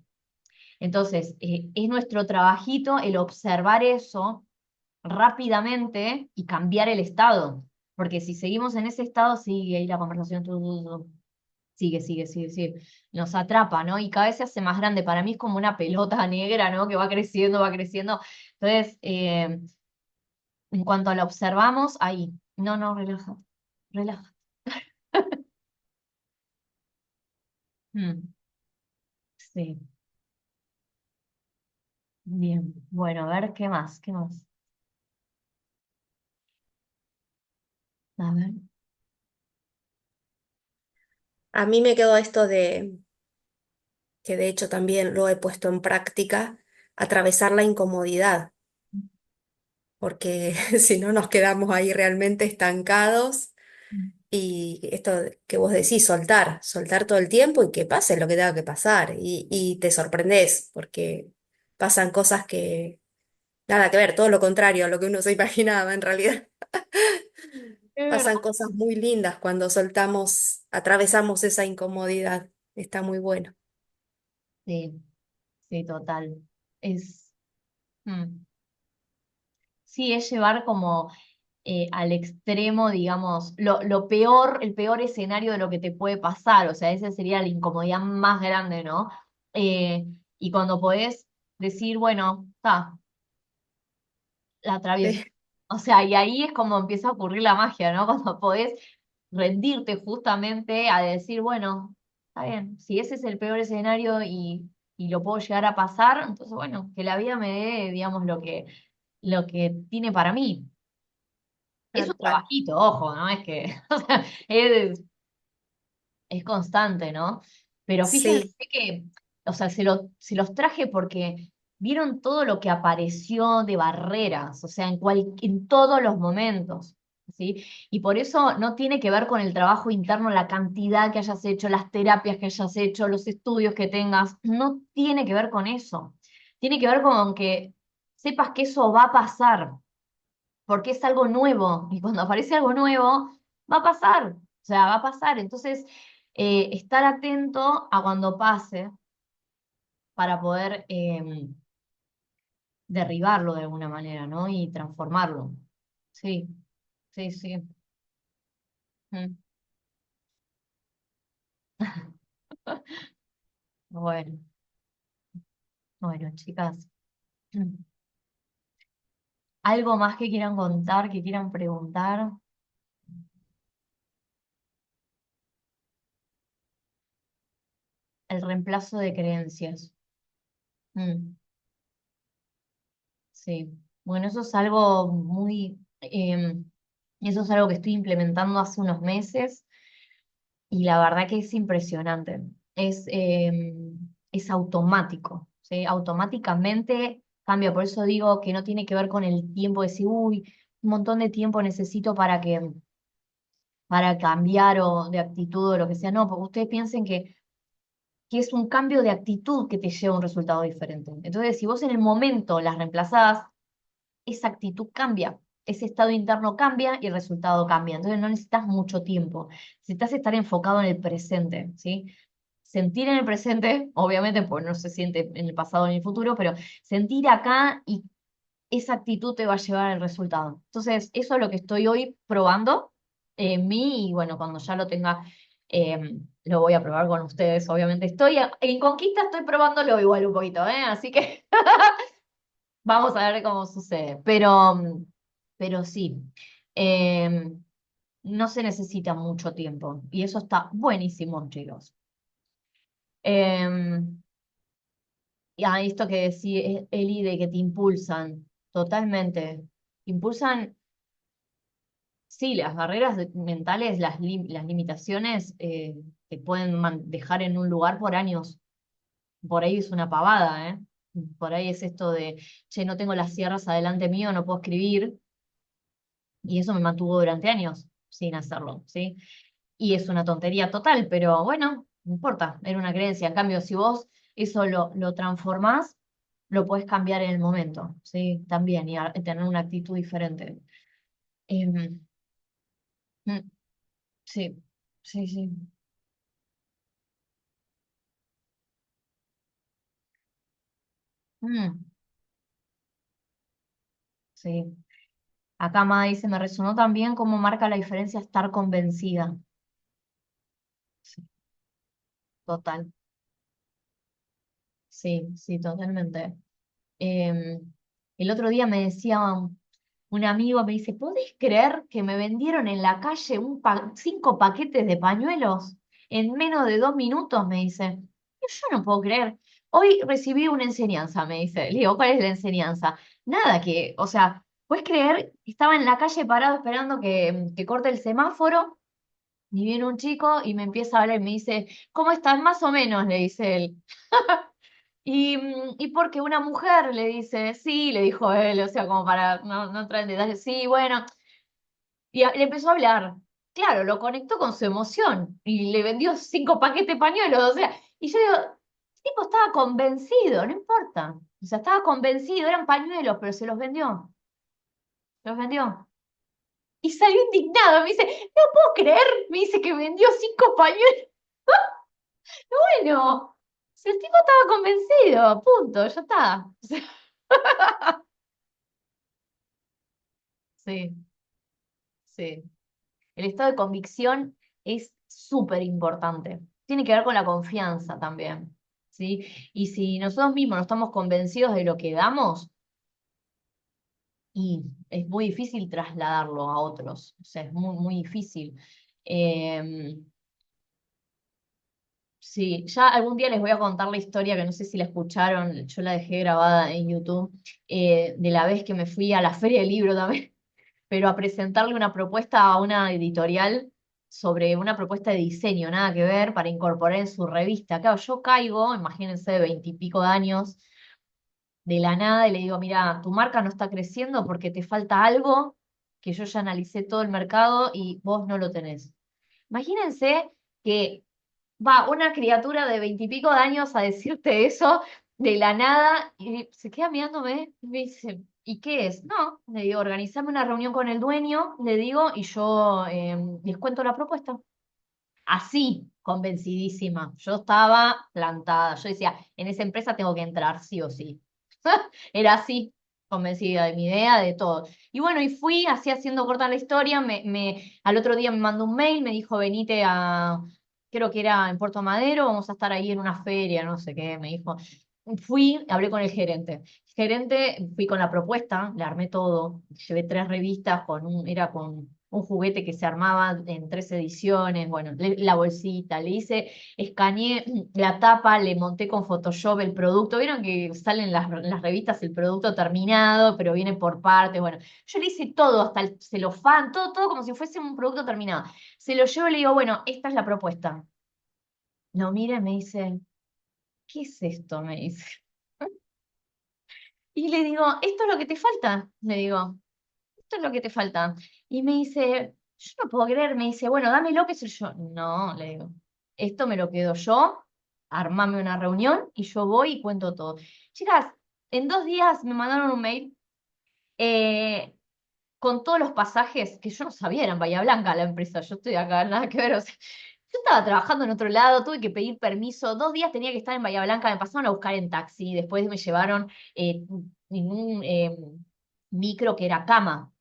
A: Entonces, es nuestro trabajito el observar eso rápidamente y cambiar el estado. Porque si seguimos en ese estado, sigue ahí la conversación, sigue, sigue, sigue, sigue. Nos atrapa, ¿no? Y cada vez se hace más grande. Para mí es como una pelota negra, ¿no? Que va creciendo, va creciendo. Entonces, en cuanto la observamos, ahí. No, no, relájate, relájate. Mm, sí, bien. Bueno, a ver, ¿qué más? ¿Qué más? A ver.
E: A mí me quedó esto de, que de hecho también lo he puesto en práctica, atravesar la incomodidad, porque si no nos quedamos ahí realmente estancados y esto que vos decís, soltar todo el tiempo y que pase lo que tenga que pasar y te sorprendés porque pasan cosas que nada que ver, todo lo contrario a lo que uno se imaginaba en realidad.
A: Es verdad.
E: Pasan cosas muy lindas cuando soltamos, atravesamos esa incomodidad. Está muy bueno.
A: Sí, sí, total. Es, mm, sí, es llevar como al extremo, digamos, lo peor, el peor escenario de lo que te puede pasar. O sea, esa sería la incomodidad más grande, ¿no? Y cuando podés decir, bueno, está, la atravieso.
E: Sí,
A: O sea, y ahí es como empieza a ocurrir la magia, ¿no? Cuando podés rendirte justamente a decir, bueno, está bien, si ese es el peor escenario y lo puedo llegar a pasar, entonces, bueno, que la vida me dé, digamos, lo que tiene para mí. Es un
E: tal cual.
A: trabajito, ojo, ¿no? Es que, o sea, es constante, ¿no? Pero fíjense
E: Sí,
A: que, o sea, se los traje porque vieron todo lo que apareció de barreras, o sea, en todos los momentos, ¿sí? Y por eso no tiene que ver con el trabajo interno, la cantidad que hayas hecho, las terapias que hayas hecho, los estudios que tengas, no tiene que ver con eso. Tiene que ver con que sepas que eso va a pasar, porque es algo nuevo, y cuando aparece algo nuevo, va a pasar, o sea, va a pasar. Entonces, estar atento a cuando pase para poder derribarlo de alguna manera, ¿no? Y transformarlo. Sí, sí, sí. Mm. Bueno, bueno, chicas. ¿Algo más que quieran contar, que quieran preguntar? El reemplazo de creencias. Mm, sí. Bueno, eso es algo muy, eso es algo que estoy implementando hace unos meses y la verdad que es impresionante. Es automático, ¿sí? Automáticamente cambia. Por eso digo que no tiene que ver con el tiempo de decir, uy, un montón de tiempo necesito para cambiar o de actitud o lo que sea. No, porque ustedes piensen que es un cambio de actitud que te lleva a un resultado diferente. Entonces, si vos en el momento las reemplazás, esa actitud cambia, ese estado interno cambia y el resultado cambia. Entonces no necesitas mucho tiempo, necesitas estar enfocado en el presente, ¿sí? Sentir en el presente, obviamente, pues no se siente en el pasado ni en el futuro, pero sentir acá y esa actitud te va a llevar al resultado. Entonces, eso es lo que estoy hoy probando en mí y bueno, cuando ya lo tenga, lo voy a probar con ustedes, obviamente. En Conquista, estoy probándolo igual un poquito, ¿eh? Así que vamos a ver cómo sucede. Pero sí, no se necesita mucho tiempo y eso está buenísimo, chicos. Em, esto que decía Eli de que te impulsan, totalmente. Impulsan, sí, las barreras mentales, las limitaciones te pueden dejar en un lugar por años. Por ahí es una pavada, ¿eh? Por ahí es esto de, che, no tengo las sierras adelante mío, no puedo escribir. Y eso me mantuvo durante años sin hacerlo, ¿sí? Y es una tontería total, pero bueno, no importa, era una creencia. En cambio, si vos eso lo transformás, lo podés cambiar en el momento, ¿sí? También, y tener una actitud diferente. Em, mm, sí, sí, sí. Mm, sí. Acá Ma dice, me resonó también cómo marca la diferencia estar convencida. Sí, total. Sí, sí, totalmente. El otro día me decía un amigo, me dice, ¿podés creer que me vendieron en la calle 5 paquetes de pañuelos en menos de 2 minutos? Me dice. Y yo no puedo creer. Hoy recibí una enseñanza, me dice. Le digo, ¿cuál es la enseñanza? Nada que, o sea, ¿puedes creer? Estaba en la calle parado esperando que corte el semáforo y viene un chico y me empieza a hablar y me dice, ¿cómo estás? Más o menos, le dice él. Y porque una mujer le dice, sí, le dijo él, o sea, como para no entrar en detalles, sí, bueno, le empezó a hablar. Claro, lo conectó con su emoción y le vendió 5 paquetes de pañuelos, o sea, y yo digo, el tipo estaba convencido, no importa, o sea, estaba convencido, eran pañuelos, pero se los vendió. Y salió indignado, me dice, no puedo creer, me dice que vendió 5 pañuelos. Bueno, si el tipo estaba convencido, punto, ya está. O sea, sí, sí. El estado de convicción es súper importante. Tiene que ver con la confianza también, ¿sí? Y si nosotros mismos no estamos convencidos de lo que damos, y es muy difícil trasladarlo a otros, o sea, es muy, muy difícil. Eh, sí, ya algún día les voy a contar la historia, que no sé si la escucharon, yo la dejé grabada en YouTube, de la vez que me fui a la Feria del Libro también, pero a presentarle una propuesta a una editorial sobre una propuesta de diseño, nada que ver, para incorporar en su revista. Claro, yo caigo, imagínense, de 20 y pico de años, de la nada, y le digo, mira, tu marca no está creciendo porque te falta algo que yo ya analicé todo el mercado y vos no lo tenés. Imagínense que va una criatura de 20 y pico de años a decirte eso de la nada y se queda mirándome y me dice, ¿y qué es? No, le digo, organizame una reunión con el dueño, le digo, y yo les cuento la propuesta. Así, convencidísima. Yo estaba plantada. Yo decía, en esa empresa tengo que entrar, sí o sí. Era así, convencida de mi idea, de todo. Y bueno, y fui así haciendo corta la historia. Al otro día me mandó un mail, me dijo, venite creo que era en Puerto Madero, vamos a estar ahí en una feria, no sé qué, me dijo. hablé con el gerente. Gerente, fui con la propuesta, le armé todo, llevé 3 revistas era con un juguete que se armaba en 3 ediciones, bueno, la bolsita, le hice, escaneé la tapa, le monté con Photoshop el producto, vieron que salen las revistas el producto terminado, pero viene por partes, bueno, yo le hice todo, hasta el celofán, todo, todo como si fuese un producto terminado. Se lo llevo y le digo, bueno, esta es la propuesta. Lo mira y me dice, ¿qué es esto? Me dice. Y le digo, ¿esto es lo que te falta? Le digo, esto es lo que te falta. Y me dice, yo no puedo creer, me dice, bueno, dámelo que soy yo. No, le digo, esto me lo quedo yo, armame una reunión y yo voy y cuento todo. Chicas, en 2 días me mandaron un mail eh, con todos los pasajes que yo no sabía, era en Bahía Blanca la empresa, yo estoy acá, nada que ver, o sea, yo estaba trabajando en otro lado, tuve que pedir permiso, 2 días tenía que estar en Bahía Blanca, me pasaron a buscar en taxi, después me llevaron en un micro que era cama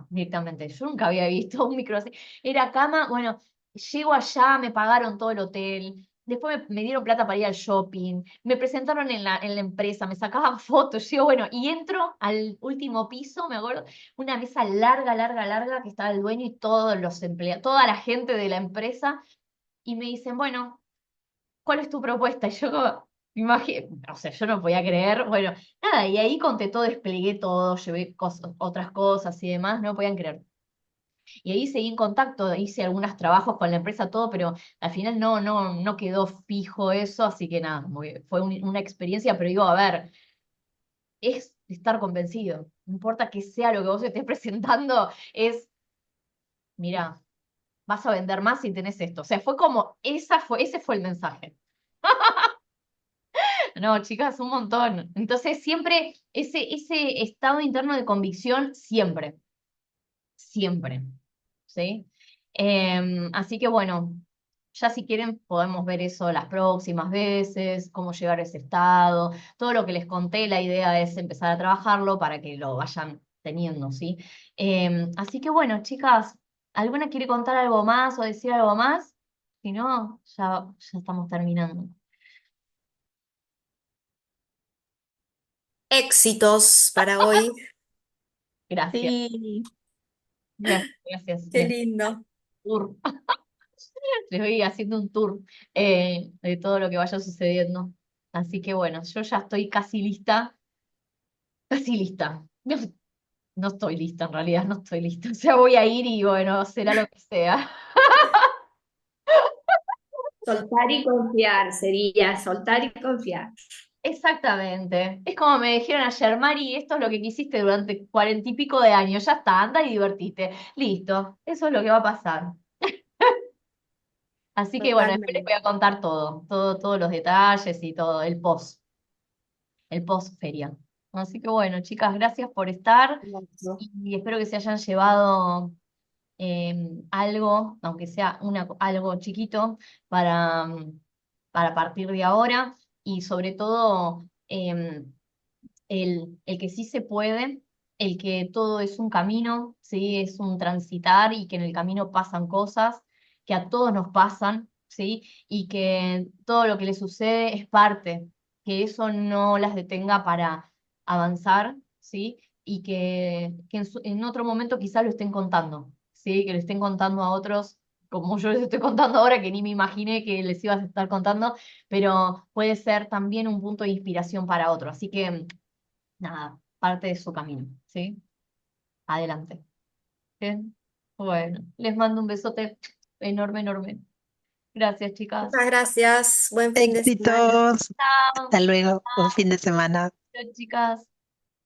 A: directamente, yo nunca había visto un micro así, era cama, bueno, llego allá, me pagaron todo el hotel. Después me dieron plata para ir al shopping, me presentaron en la empresa, me sacaban fotos, yo, bueno, y entro al último piso, me acuerdo, una mesa larga, larga, larga, que estaba el dueño y todos los empleados, toda la gente de la empresa, y me dicen, bueno, ¿cuál es tu propuesta? Y yo como, o sea, yo no podía creer, bueno, nada, y ahí conté todo, desplegué todo, llevé otras cosas y demás, no podían creer. Y ahí seguí en contacto, hice algunos trabajos con la empresa, todo, pero al final no quedó fijo eso, así que nada, fue una experiencia, pero digo, a ver, es estar convencido, no importa que sea lo que vos estés presentando, mira, vas a vender más si tenés esto. O sea, fue como, ese fue el mensaje. No, chicas, un montón. Entonces, siempre ese estado interno de convicción, siempre, siempre. ¿Sí? Así que bueno, ya si quieren podemos ver eso las próximas veces, cómo llegar a ese estado, todo lo que les conté, la idea es empezar a trabajarlo para que lo vayan teniendo, ¿sí? Así que bueno, chicas, ¿alguna quiere contar algo más o decir algo más? Si no, ya estamos terminando.
E: Éxitos para hoy.
A: Gracias,
E: Sí,
A: gracias, gracias.
E: qué lindo.
A: Tour. Les voy haciendo un tour de todo lo que vaya sucediendo. Así que bueno, yo ya estoy casi lista, casi lista. No, no estoy lista en realidad, no estoy lista. O sea, voy a ir y bueno, será lo que sea.
C: Soltar y confiar sería, soltar y confiar.
A: Exactamente. Es como me dijeron ayer, Mari, esto es lo que quisiste durante 40 y pico de años. Ya está, anda y divertite. Listo, eso es lo que va a pasar. Así que bueno, después les voy
E: Totalmente.
A: a contar todo, todos los detalles y todo, el post feria. Así que bueno, chicas, gracias por estar
E: Hermoso.
A: y espero que se hayan llevado algo, aunque sea algo chiquito, para partir de ahora y sobre todo el que sí se puede, el que todo es un camino, ¿sí? Es un transitar y que en el camino pasan cosas que a todos nos pasan, ¿sí? Y que todo lo que les sucede es parte, que eso no las detenga para avanzar, ¿sí? Y que en otro momento quizás lo estén contando, ¿sí? Que lo estén contando a otros. Como yo les estoy contando ahora, que ni me imaginé que les ibas a estar contando, pero puede ser también un punto de inspiración para otro. Así que nada, parte de su camino, ¿sí? Adelante. Bien. Bueno, les mando un besote enorme, enorme. Gracias, chicas.
E: Muchas gracias. Buen fin de semana.
F: Éxitos.
A: Chao.
F: Hasta luego. Buen fin de semana.
A: Chao, chicas.